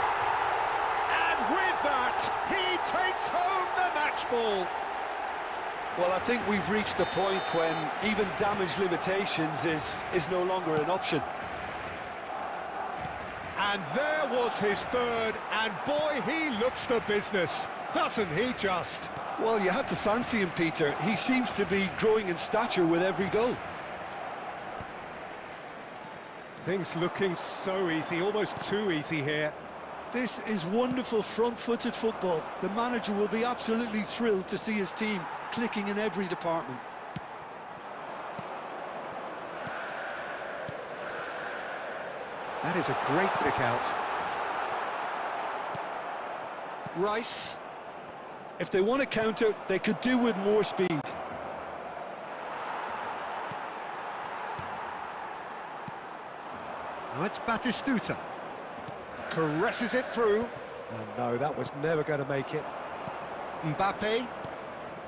And with that, he takes home the match ball. Well, I think we've reached the point when even damage limitations is no longer an option. And there was his third, and boy, he looks the business, doesn't he just? Well, you had to fancy him, Peter. He seems to be growing in stature with every goal. Things looking so easy, almost too easy here. This is wonderful front-footed football. The manager will be absolutely thrilled to see his team clicking in every department. That is a great pick out. Rice. If they want to counter, they could do with more speed. Now it's Batistuta. Caresses it through. And no, that was never going to make it. Mbappe.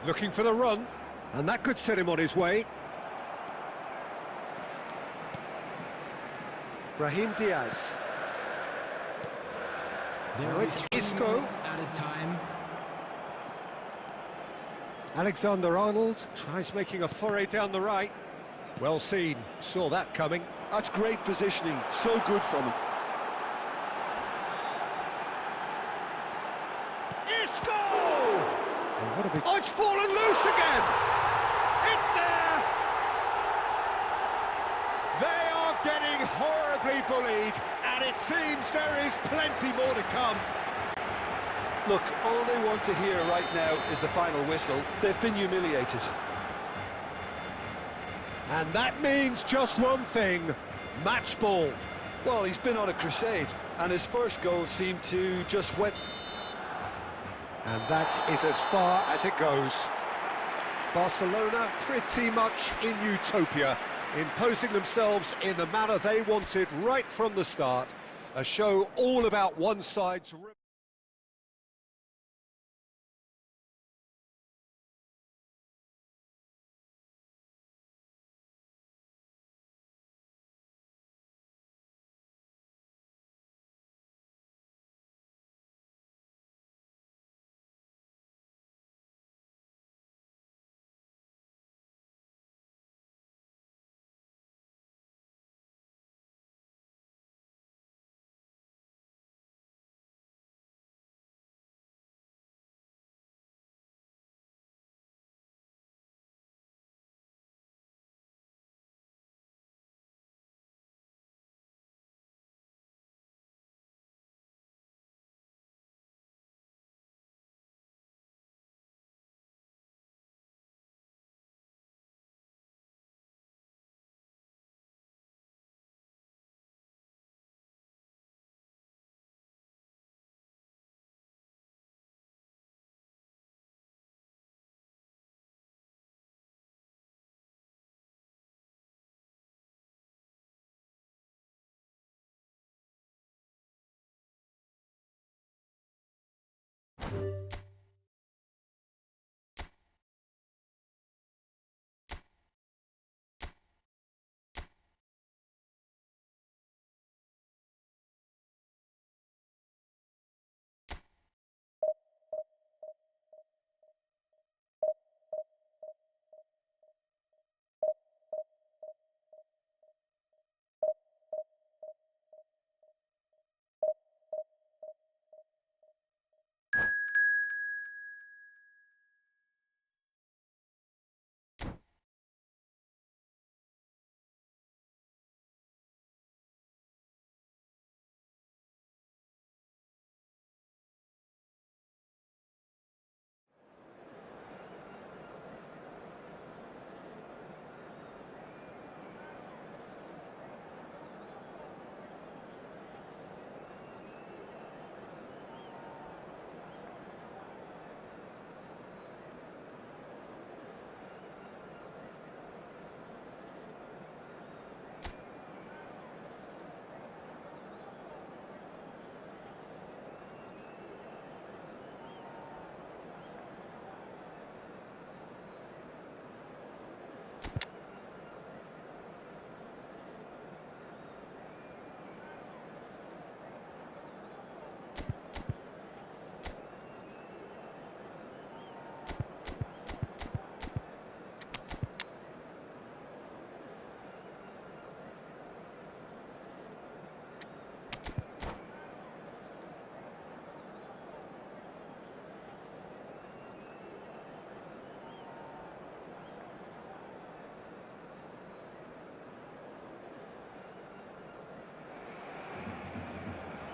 Looking for the run. And that could set him on his way. Brahim Diaz. Now it's Isco. Added time. Alexander-Arnold tries making a foray down the right. Well seen, saw that coming. That's great positioning, so good from him. Isco! And what a big... Oh, it's fallen loose again! It's there! They are getting horribly bullied, and it seems there is plenty more to come. Look, all they want to hear right now is the final whistle. They've been humiliated. And that means just one thing, match ball. Well, he's been on a crusade, and his first goal seemed to just wet... And that is as far as it goes. Barcelona pretty much in utopia, imposing themselves in the manner they wanted right from the start. A show all about one side's...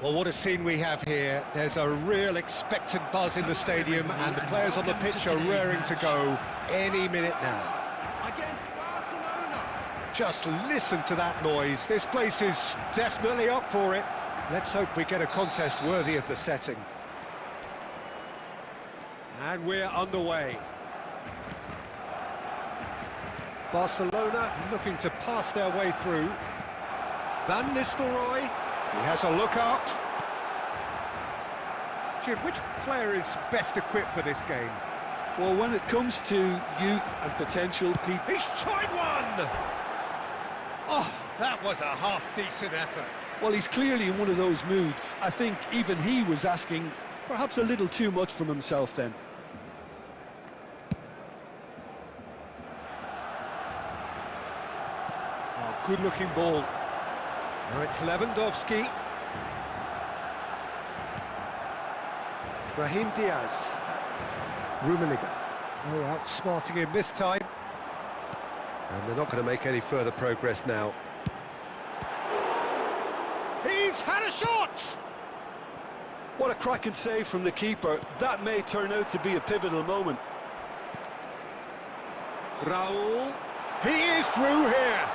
Well, what a scene we have here. There's a real expectant buzz in the stadium, and the players on the pitch are raring to go any minute now. Against Barcelona. Just listen to that noise. This place is definitely up for it. Let's hope we get a contest worthy of the setting. And we're underway. Barcelona looking to pass their way through. Van Nistelrooy, he has a look out. Jim, which player is best equipped for this game? Well, when it comes to youth and potential, Pete... He's tried one! Oh, that was a half-decent effort. Well, he's clearly in one of those moods. I think even he was asking perhaps a little too much from himself then. Oh, good-looking ball. Now it's Lewandowski. Brahim Diaz. Rummenigge. Oh, outsmarting him this time. And they're not going to make any further progress now. He's had a shot! What a cracking save from the keeper. That may turn out to be a pivotal moment. Raul. He is through here.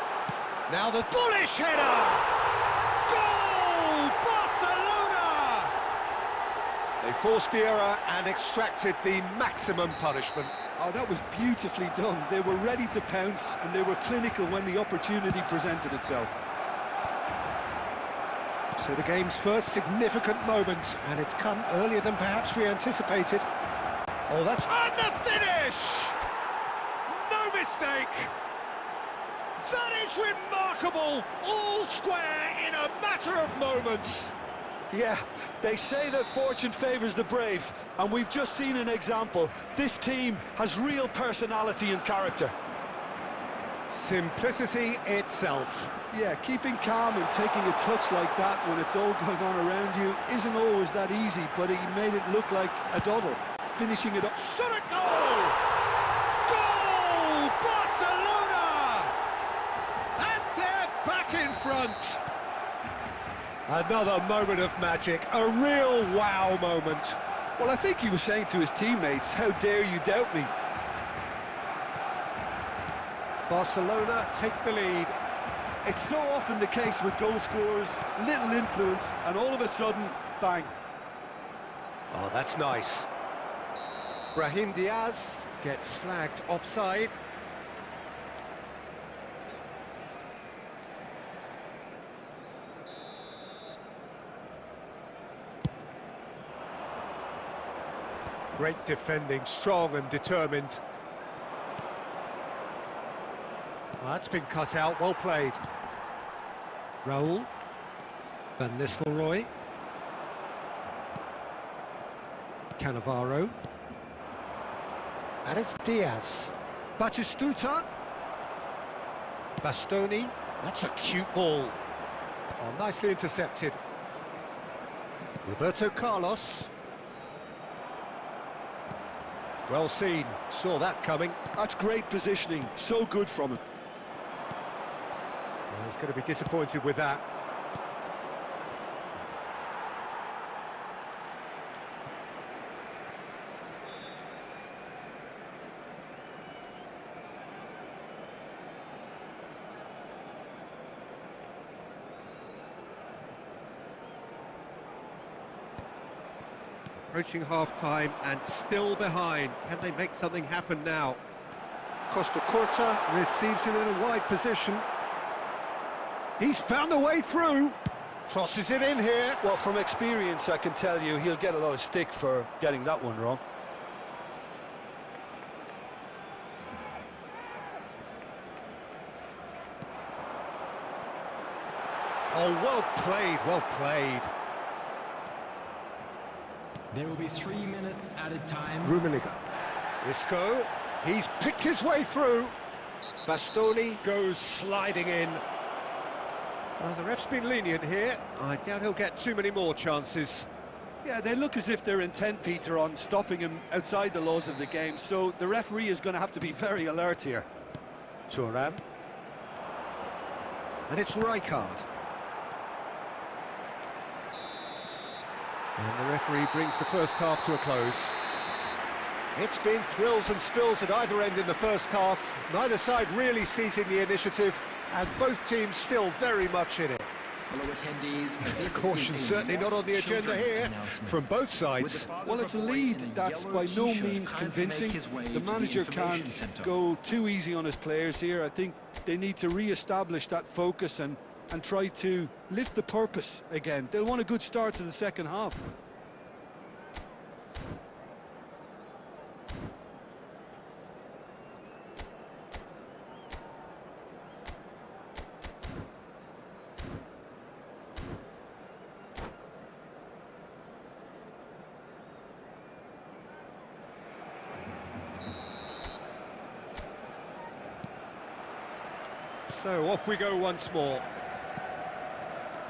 Now the bullish header! Goal! Barcelona! They forced the error and extracted the maximum punishment. Oh, that was beautifully done. They were ready to pounce and they were clinical when the opportunity presented itself. So the game's first significant moment, and it's come earlier than perhaps we anticipated. Oh, that's... And the finish! No mistake! That is remarkable! All square in a matter of moments! Yeah, they say that fortune favours the brave, and we've just seen an example. This team has real personality and character. Simplicity itself. Yeah, keeping calm and taking a touch like that when it's all going on around you isn't always that easy, but he made it look like a doddle, finishing it up. Shot a goal! Goal! Barcelona! And they're back in front. Another moment of magic, a real wow moment. Well, I think he was saying to his teammates, how dare you doubt me? Barcelona take the lead. It's so often the case with goal scorers, little influence, and all of a sudden, bang. Oh, that's nice. Brahim Diaz gets flagged offside. Great defending, strong and determined. Well, that's been cut out, well played. Raul. Van Nistelrooy. Cannavaro. And it's Diaz. Batistuta. Bastoni. That's a cute ball. Oh, nicely intercepted. Roberto Carlos. Well seen, saw that coming. That's great positioning, so good from him. Well, he's going to be disappointed with that. Approaching half-time and still behind. Can they make something happen now? Costa Curta receives it in a wide position. He's found a way through. Crosses it in here. Well, from experience, I can tell you he'll get a lot of stick for getting that one wrong. Oh, well played, well played. There will be 3 minutes added time. Rummenigge. Isco, he's picked his way through. Bastoni goes sliding in. Well, the ref's been lenient here. I doubt he'll get too many more chances. Yeah, they look as if they're intent, Peter, on stopping him outside the laws of the game, so the referee is going to have to be very alert here. Thuram. And it's Rijkaard. And the referee brings the first half to a close. It's been thrills and spills at either end in the first half. Neither side really seizing the initiative, and both teams still very much in it. Fellow attendees, this Caution is a certainly not on the agenda children's here announcement. from both sides. Well, it's a lead that's by no means convincing. The manager can't go too easy on his players here. I think they need to re-establish that focus and try to lift the purpose again. They'll want a good start to the second half. So off we go once more.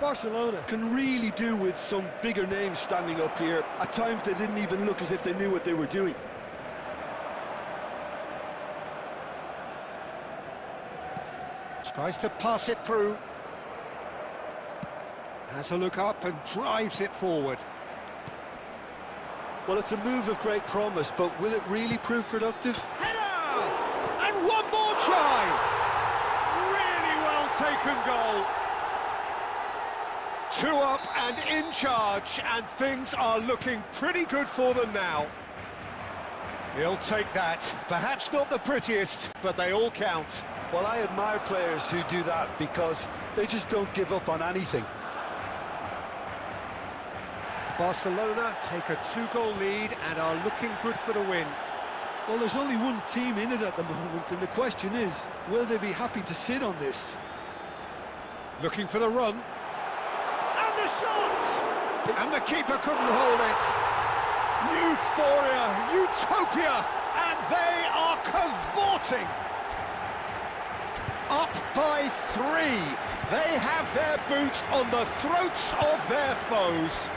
Barcelona can really do with some bigger names standing up here. At times they didn't even look as if they knew what they were doing. Tries to pass it through. Has a look up and drives it forward. Well, it's a move of great promise, but will it really prove productive? Header! And one more try! Really well taken goal. 2 up and in charge, and things are looking pretty good for them now. He'll take that. Perhaps not the prettiest, but they all count. Well, I admire players who do that because they just don't give up on anything. Barcelona take a 2-goal lead and are looking good for the win. Well, there's only one team in it at the moment, and the question is, will they be happy to sit on this? Looking for the run. And the shot! And the keeper couldn't hold it. Euphoria, utopia, and they are cavorting. Up by 3. They have their boots on the throats of their foes.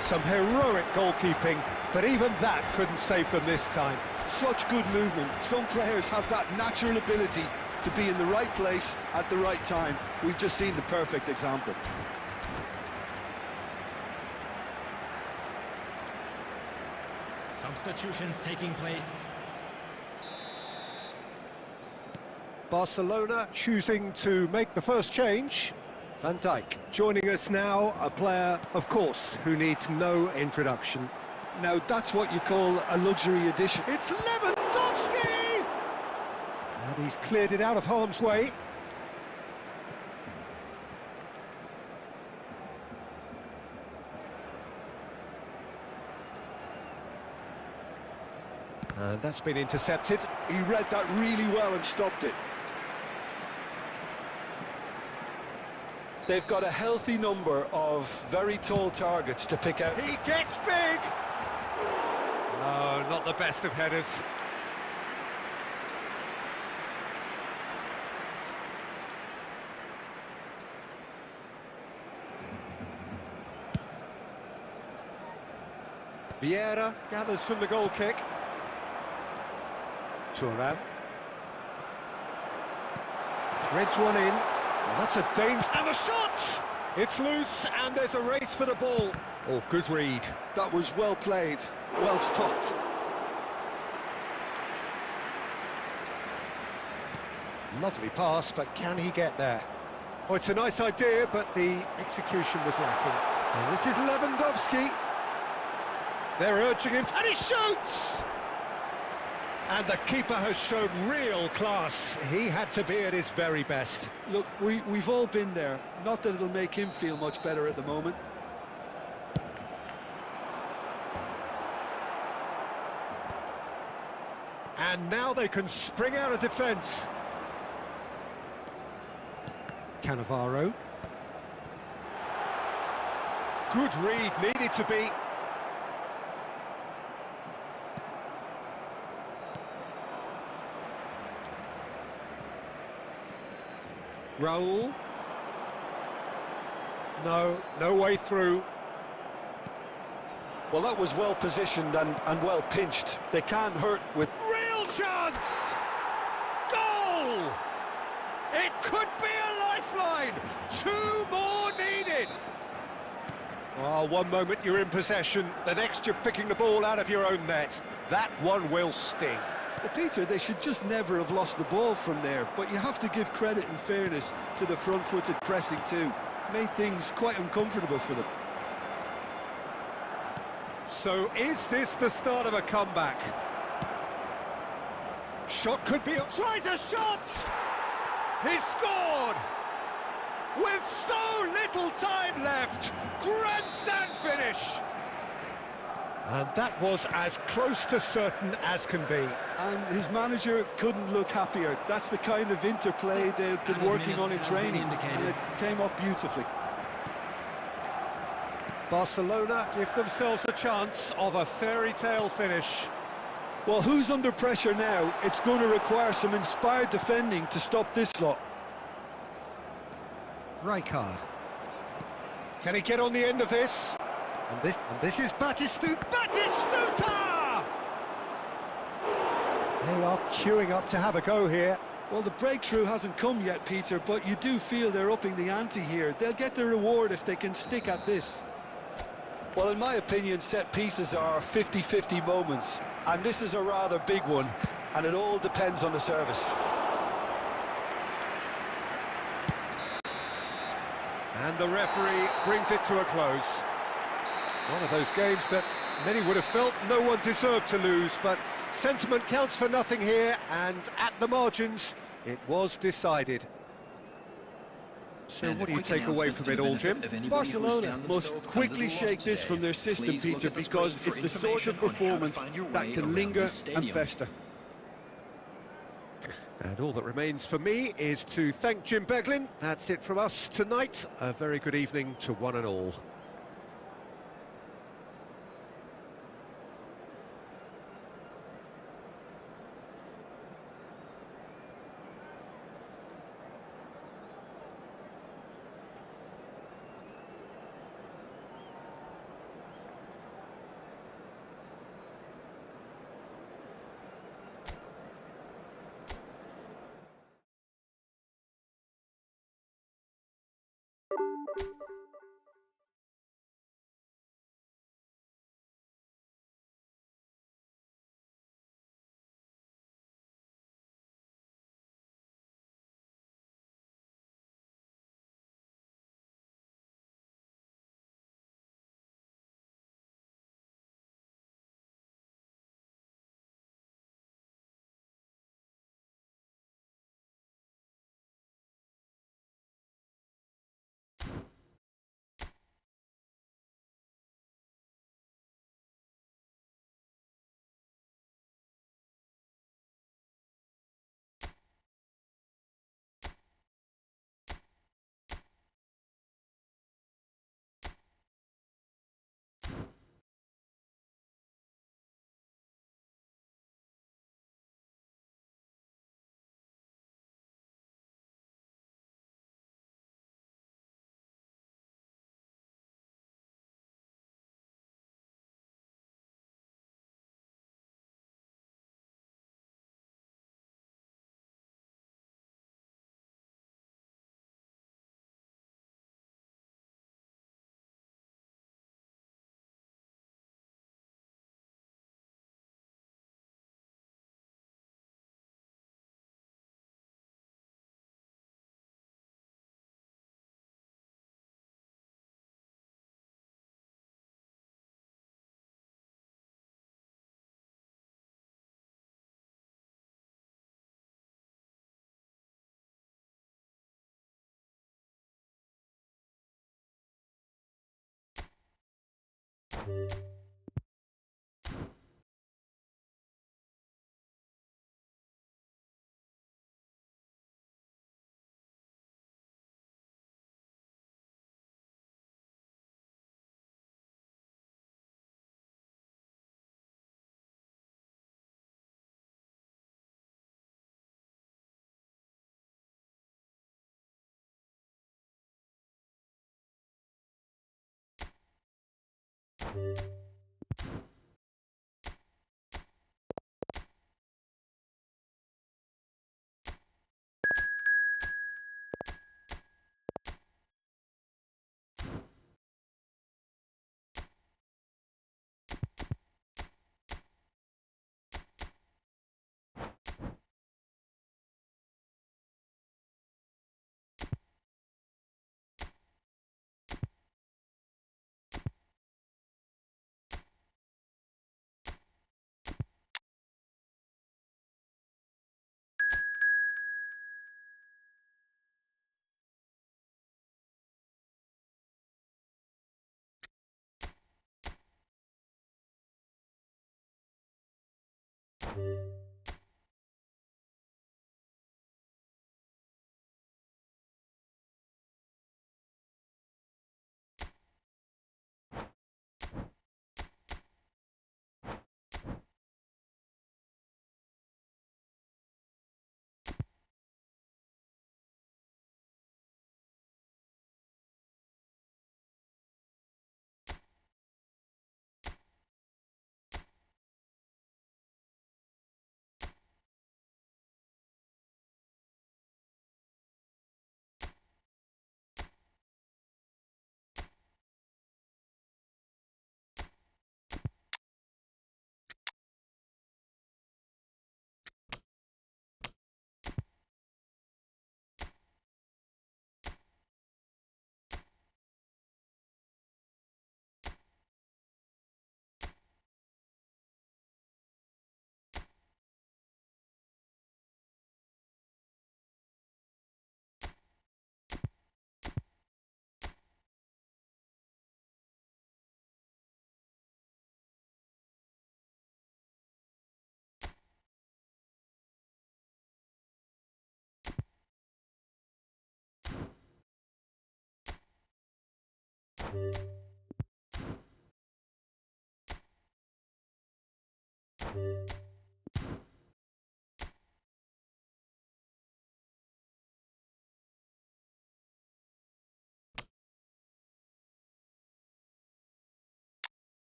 Some heroic goalkeeping, but even that couldn't save them this time. Such good movement. Some players have that natural ability to be in the right place at the right time. We've just seen the perfect example. Substitutions taking place. Barcelona choosing to make the first change. Van Dijk joining us now, a player, of course, who needs no introduction. Now, that's what you call a luxury addition. It's Lewandowski! And he's cleared it out of harm's way. And that's been intercepted. He read that really well and stopped it. They've got a healthy number of very tall targets to pick out. He gets big! No, not the best of headers. Vieira gathers from the goal kick. Thuram. Threads one in. Well, that's a danger. And the shot! It's loose, and there's a race for the ball. Oh, good read. That was well played, well stopped. Lovely pass, but can he get there? Oh, it's a nice idea, but the execution was lacking. And this is Lewandowski. They're urging him, and he shoots! And the keeper has shown real class. He had to be at his very best. Look, we've all been there. Not that it'll make him feel much better at the moment. And now they can spring out of defence. Cannavaro. Good read, needed to be. Raul. No way through. Well, that was well positioned and well pinched. They can't hurt with... Real chance! Goal! It could be a lifeline! 2 more needed! Oh, one moment you're in possession, the next you're picking the ball out of your own net. That one will sting. Well, Peter, they should just never have lost the ball from there, but you have to give credit and fairness to the front-footed pressing too. Made things quite uncomfortable for them. So is this the start of a comeback? Shot could be... Tries a shot! He scored! With so little time left! Grandstand finish! And that was as close to certain as can be. And his manager couldn't look happier. That's the kind of interplay they've been working on in training, and it came off beautifully. Barcelona give themselves a chance of a fairy tale finish. Well, who's under pressure now? It's going to require some inspired defending to stop this lot. Rijkaard. Can he get on the end of this? And this is Batistuta! They are queuing up to have a go here. Well, the breakthrough hasn't come yet, Peter, but you do feel they're upping the ante here. They'll get the reward if they can stick at this. Well, in my opinion, set pieces are 50-50 moments, and this is a rather big one, and it all depends on the service. And the referee brings it to a close. One of those games that many would have felt no one deserved to lose, but sentiment counts for nothing here, and at the margins, it was decided. So what do you take away from it all, Jim? Barcelona must quickly shake this from their system, Peter, because it's the sort of performance that can linger and fester. And all that remains for me is to thank Jim Beglin. That's it from us tonight. A very good evening to one and all.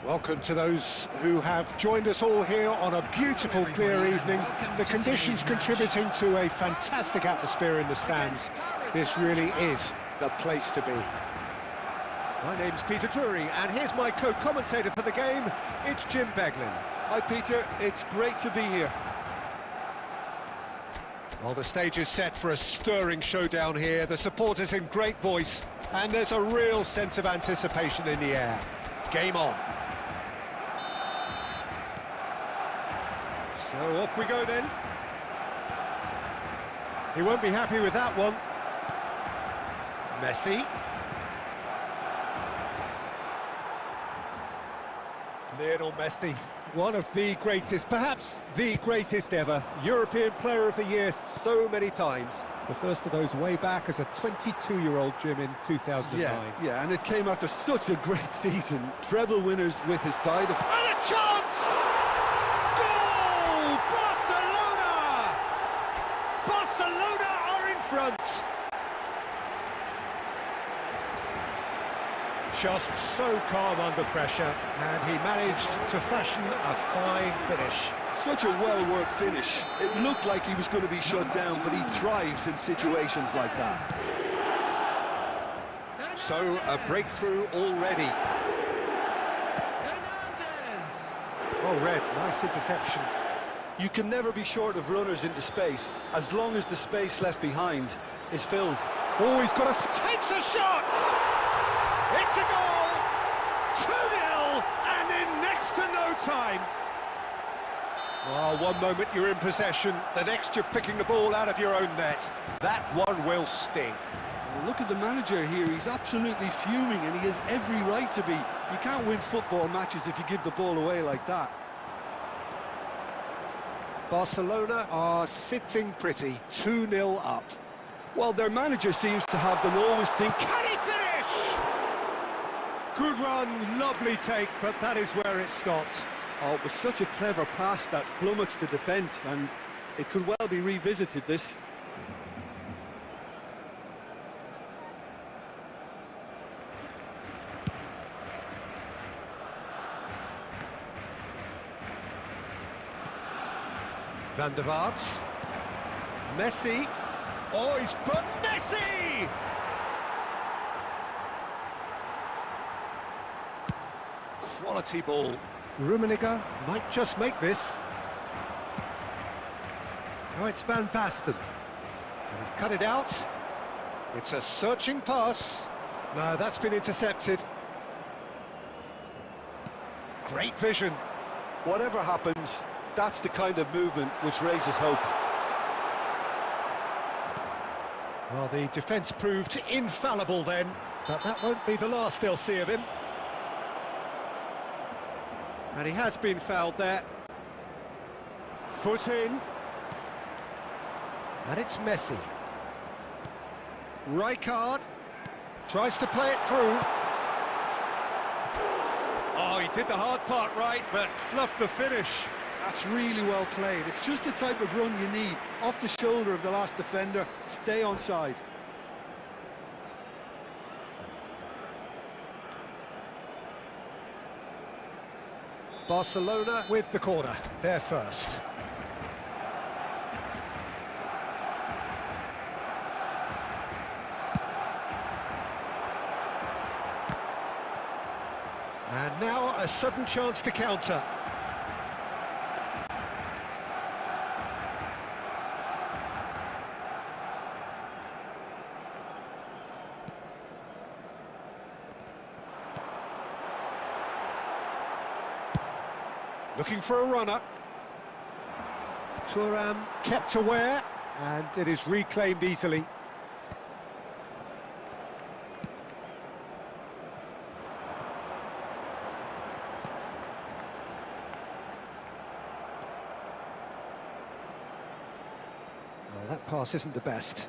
Welcome to those who have joined us all here on a beautiful, clear evening. The conditions contributing to a fantastic atmosphere in the stands. This really is the place to be. My name's Peter Drury, and here's my co-commentator for the game. It's Jim Beglin. Hi, Peter. It's great to be here. Well, the stage is set for a stirring showdown here. The supporters in great voice, and there's a real sense of anticipation in the air. Game on. So off we go then. He won't be happy with that one. Messi. Lionel Messi, one of the greatest, perhaps the greatest ever, European Player of the Year so many times. The first of those way back as a 22-year-old, Jim, in 2009. Yeah, and it came after such a great season. Treble winners with his side. And a chance! Goal! Barcelona! Barcelona are in front! Just so calm under pressure, and he managed to fashion a fine finish. Such a well-worked finish. It looked like he was going to be shut down, but he thrives in situations like that. So, a breakthrough already. Oh, Red, nice interception. You can never be short of runners into space, as long as the space left behind is filled. Oh, he's got a... Takes a shot! It's a goal! 2-0, and in next to no time. Oh, one moment you're in possession, the next you're picking the ball out of your own net. That one will sting. Well, look at the manager here, he's absolutely fuming, and he has every right to be. You can't win football matches if you give the ball away like that. Barcelona are sitting pretty, 2-0 up. Well, their manager seems to have them always think, Can he finish? Good run, lovely take, but that is where it stopped. oh, it was such a clever pass that flummoxed the defence, and it could well be revisited, this. Van der Vaart. Messi. Oh, he's put Messi! quality ball. Rummenigge might just make this. Now it's Van Basten. And he's cut it out. It's a searching pass. No, that's been intercepted. Great vision. Whatever happens, that's the kind of movement which raises hope. Well, the defence proved infallible then, but that won't be the last they'll see of him. And he has been fouled there. Foot in. And it's Messi. Rijkaard tries to play it through. Oh, he did the hard part right, but fluffed the finish. That's really well played. It's just the type of run you need. Off the shoulder of the last defender, stay onside. Barcelona with the corner, they're first. And now a sudden chance to counter. Looking for a runner. Thuram kept aware, and it is reclaimed easily. Well, that pass isn't the best.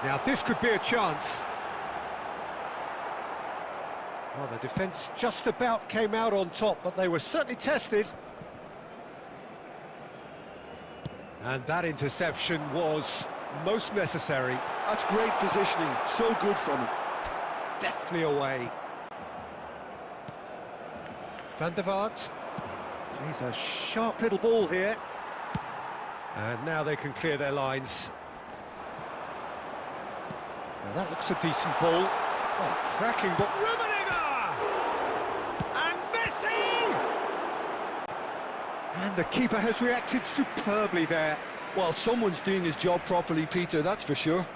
Now this could be a chance. Well, the defence just about came out on top, but they were certainly tested. And that interception was most necessary. That's great positioning, so good from him. Deftly away. Van der Vaart plays a sharp little ball here. And now they can clear their lines. Now that looks a decent ball. Oh, cracking ball. Rummenigge! And Messi! And the keeper has reacted superbly there. Well, someone's doing his job properly, Peter, that's for sure.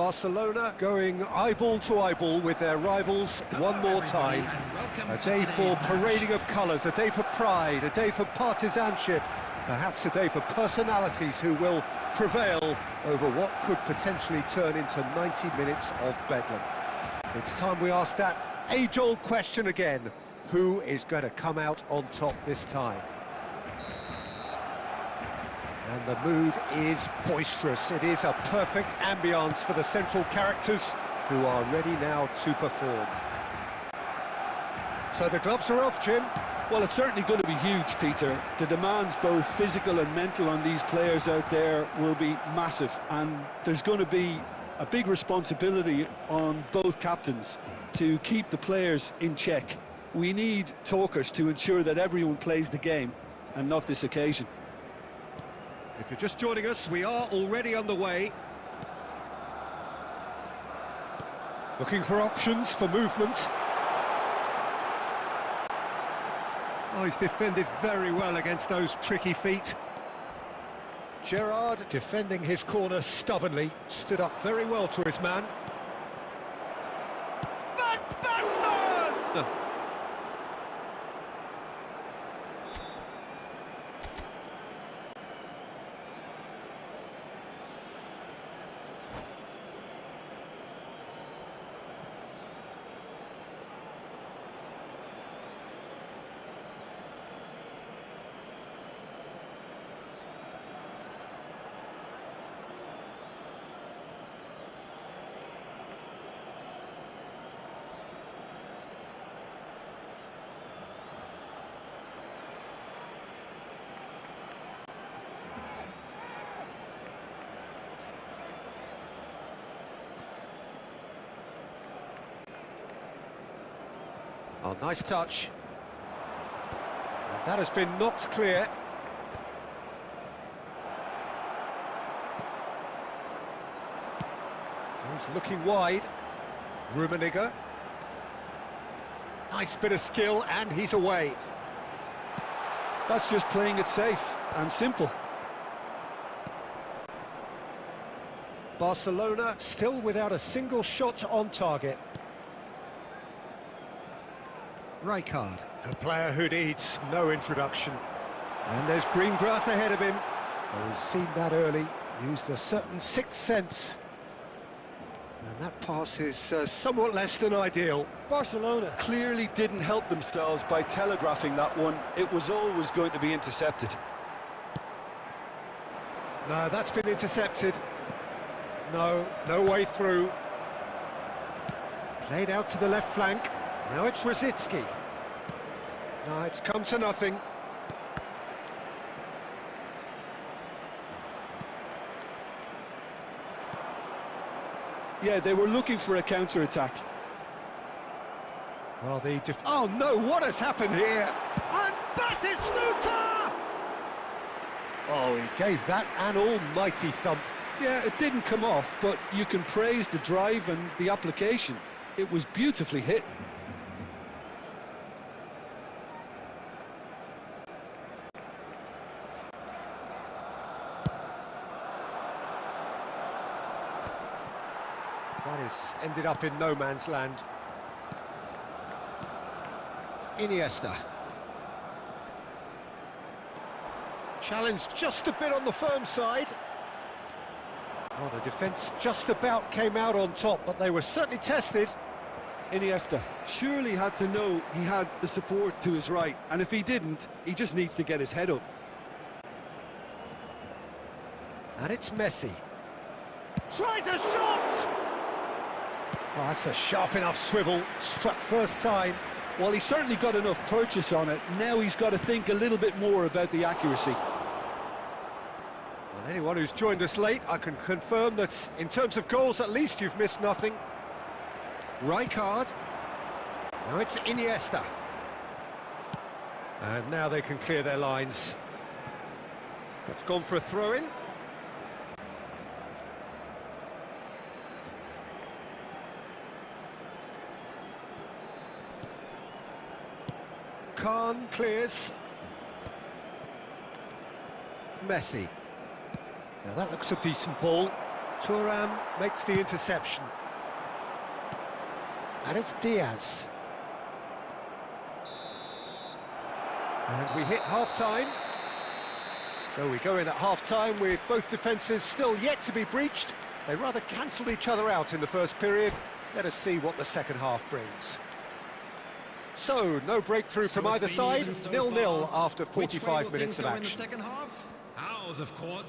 Barcelona going eyeball to eyeball with their rivals one more time. A day for parading of colours, a day for pride, a day for partisanship, perhaps a day for personalities who will prevail over what could potentially turn into 90 minutes of bedlam. It's time we ask that age-old question again: who is going to come out on top this time? And the mood is boisterous. It is a perfect ambience for the central characters who are ready now to perform. So the gloves are off, Jim. Well, it's certainly going to be huge, Peter. The demands, both physical and mental, on these players out there will be massive, and there's going to be a big responsibility on both captains to keep the players in check. We need talkers to ensure that everyone plays the game, and not this occasion. If you're just joining us, we are already underway. Looking for options for movement. Oh, he's defended very well against those tricky feet. Gerrard defending his corner stubbornly, stood up very well to his man. Van Basten! Oh, nice touch. And that has been knocked clear. He's looking wide. Rummenigge. Nice bit of skill, and he's away. That's just playing it safe and simple. Barcelona still without a single shot on target. Rijkaard, a player who needs no introduction. And there's green grass ahead of him. Oh, he's seen that early, used a certain sixth sense. And that pass is somewhat less than ideal. Barcelona clearly didn't help themselves by telegraphing that one. It was always going to be intercepted. No, that's been intercepted. No way through. Played out to the left flank. Now it's Rosicki. No, it's come to nothing. Yeah, they were looking for a counter-attack. Well, oh no, what has happened here? And Batistuta! Oh, he gave that an almighty thump. Yeah, it didn't come off, but you can praise the drive and the application. It was beautifully hit. That has ended up in no man's land. Iniesta. Challenged just a bit on the firm side. Well, the defence just about came out on top, but they were certainly tested. Iniesta surely had to know he had the support to his right, and if he didn't, he just needs to get his head up. And it's Messi. Tries a shot! Oh, that's a sharp enough swivel, struck first time. Well, he certainly got enough purchase on it. Now he's got to think a little bit more about the accuracy. And anyone who's joined us late, I can confirm that in terms of goals, at least you've missed nothing. Rijkaard. Now it's Iniesta. And now they can clear their lines. That's gone for a throw-in. Khan clears. Messi. Now that looks a decent ball. Thuram makes the interception. And it's Diaz. And we hit half-time. So we go in at half-time with both defences still yet to be breached. They rather cancelled each other out in the first period. Let us see what the second half brings. So, no breakthrough from either side, 0-0 after 45 minutes of action. In the second half? Ours, of course.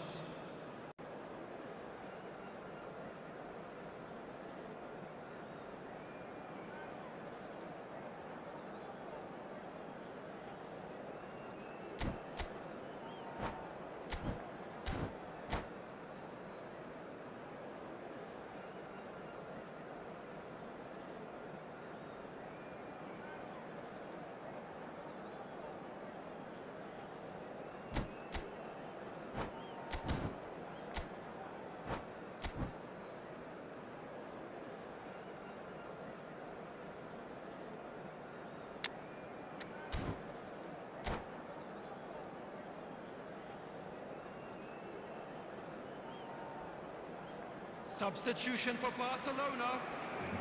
Substitution for Barcelona.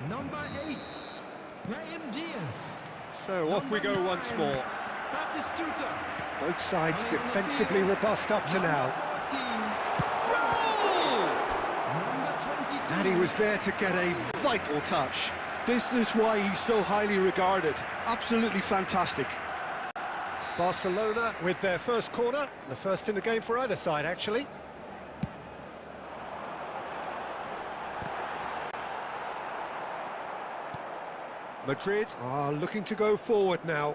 Number 8, Graham Diaz. So off we go once more. Batistuta. Both sides defensively robust up to now. Number 22. And he was there to get a vital touch. This is why he's so highly regarded. Absolutely fantastic. Barcelona with their first corner, the first in the game for either side, actually. Madrid are looking to go forward now.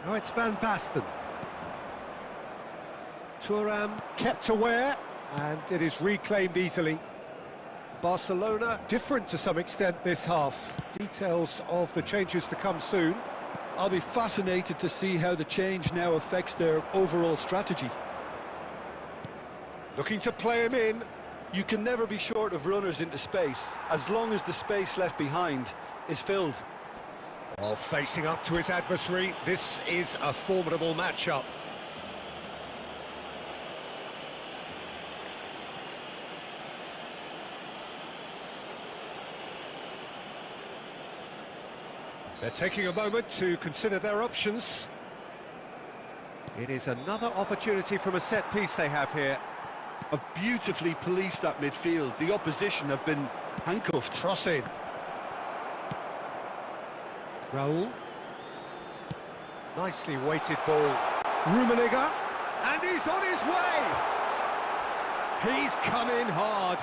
Now it's Van Basten. Thuram kept aware, and it is reclaimed easily. Barcelona different to some extent this half. Details of the changes to come soon. I'll be fascinated to see how the change now affects their overall strategy. Looking to play him in. You can never be short of runners into space, as long as the space left behind is filled. While facing up to his adversary, this is a formidable matchup. They're taking a moment to consider their options. It is another opportunity from a set piece they have here. Have beautifully policed that midfield. The opposition have been handcuffed. Cross in. Raul. Nicely weighted ball. Rummenigge. And he's on his way! He's come in hard.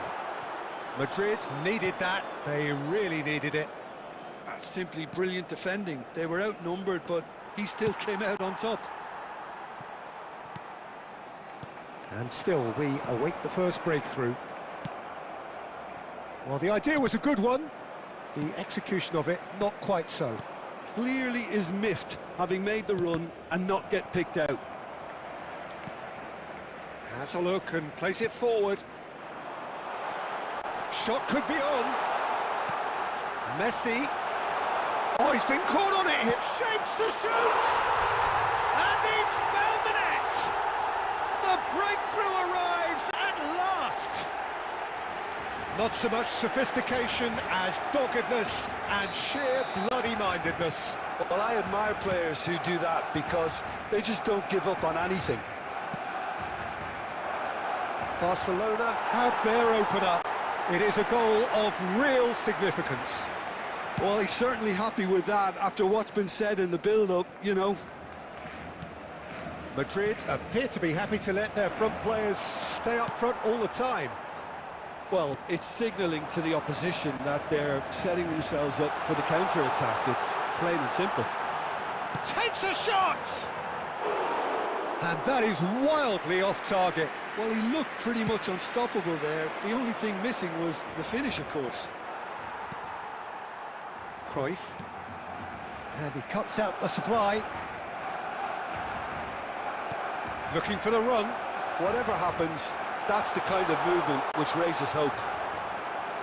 Madrid needed that. They really needed it. That's simply brilliant defending. They were outnumbered, but he still came out on top. And still, we await the first breakthrough. Well, the idea was a good one. The execution of it, not quite so. Clearly is miffed, having made the run and not get picked out. Has a look and plays it forward. Shot could be on. Messi. Oh, he's been caught on it. It shapes to shoot. And he's found the net. The breakthrough arrives at last. Not so much sophistication as doggedness and sheer bloody-mindedness. Well, I admire players who do that because they just don't give up on anything. Barcelona have their opener. It is a goal of real significance. Well, he's certainly happy with that after what's been said in the build-up, you know. Madrid appear to be happy to let their front players stay up front all the time. Well, it's signalling to the opposition that they're setting themselves up for the counter-attack. It's plain and simple. Takes a shot! And that is wildly off target. Well, he looked pretty much unstoppable there. The only thing missing was the finish, of course. Cruyff. And he cuts out the supply. Looking for the run. Whatever happens, that's the kind of movement which raises hope.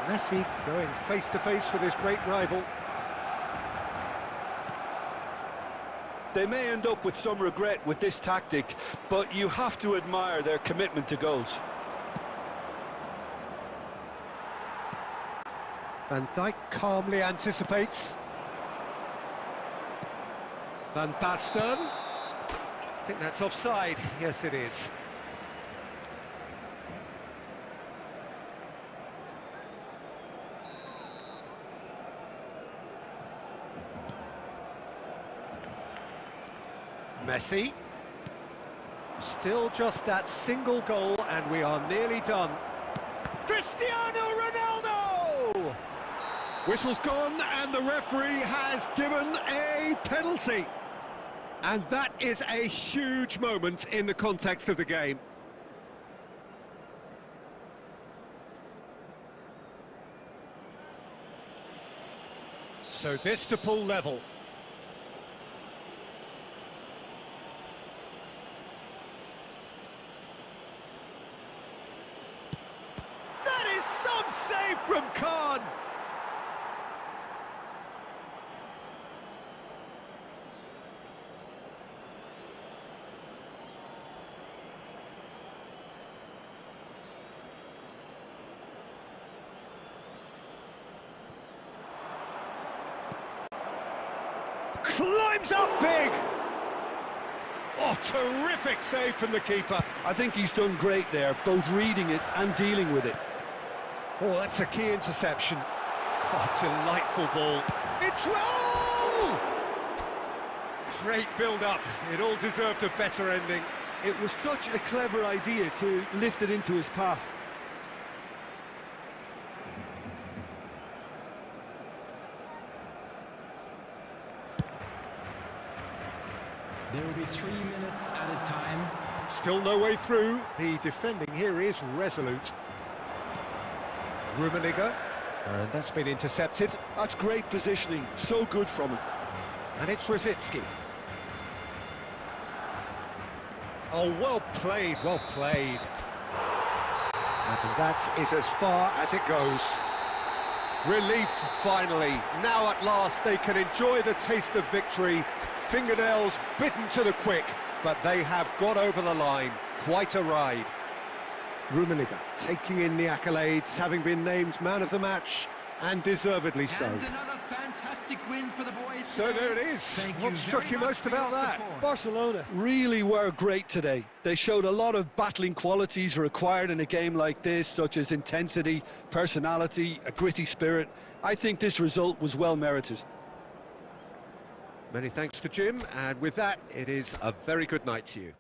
Messi going face-to-face with his great rival. They may end up with some regret with this tactic, but you have to admire their commitment to goals. Van Dijk calmly anticipates. Van Basten. I think that's offside. Yes, it is. Messi. Still just that single goal and we are nearly done. Cristiano Ronaldo! Whistle's gone and the referee has given a penalty. And that is a huge moment in the context of the game. So this to pull level. That is some save from Khan. Climbs up big! Oh, terrific save from the keeper. I think he's done great there, both reading it and dealing with it. Oh, that's a key interception. Oh, delightful ball. It's roll! Great build-up. It all deserved a better ending. It was such a clever idea to lift it into his path. There will be 3 minutes at a time. Still no way through. The defending here is resolute. Rummenigge. And that's been intercepted. That's great positioning, so good from him. And it's Rosicki. Oh, well played, well played. And that is as far as it goes. Relief, finally. Now at last they can enjoy the taste of victory. Fingernails bitten to the quick, but they have got over the line. Quite a ride. Rummenigge taking in the accolades, having been named man of the match, and deservedly so. And another fantastic win for the boys. So today. there it is. Thank What you struck very you much most for your about that? support. Barcelona really were great today. They showed a lot of battling qualities required in a game like this, such as intensity, personality, a gritty spirit. I think this result was well merited. Many thanks to Jim, and with that, it is a very good night to you.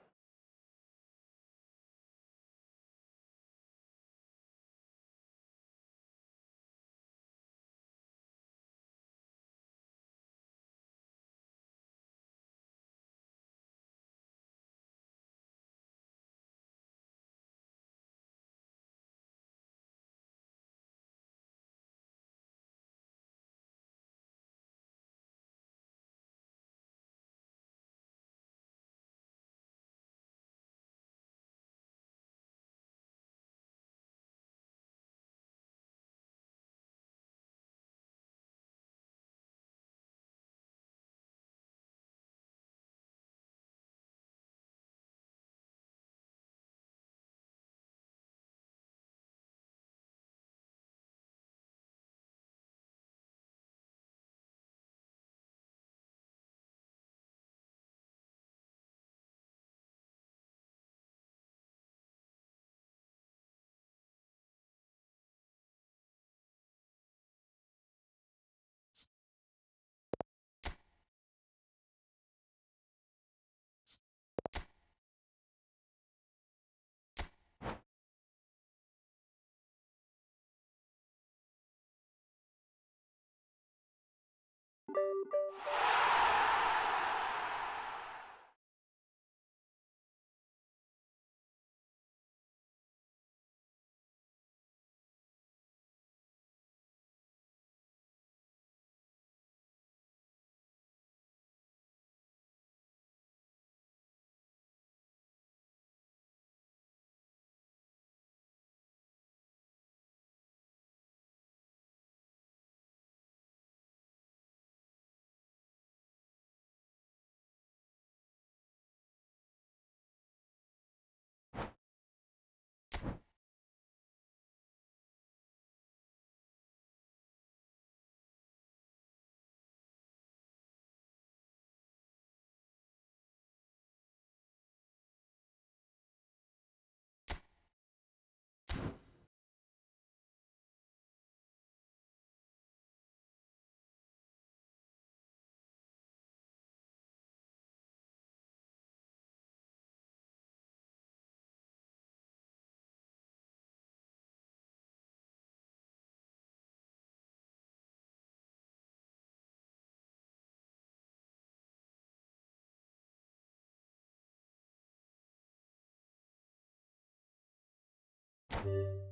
goal.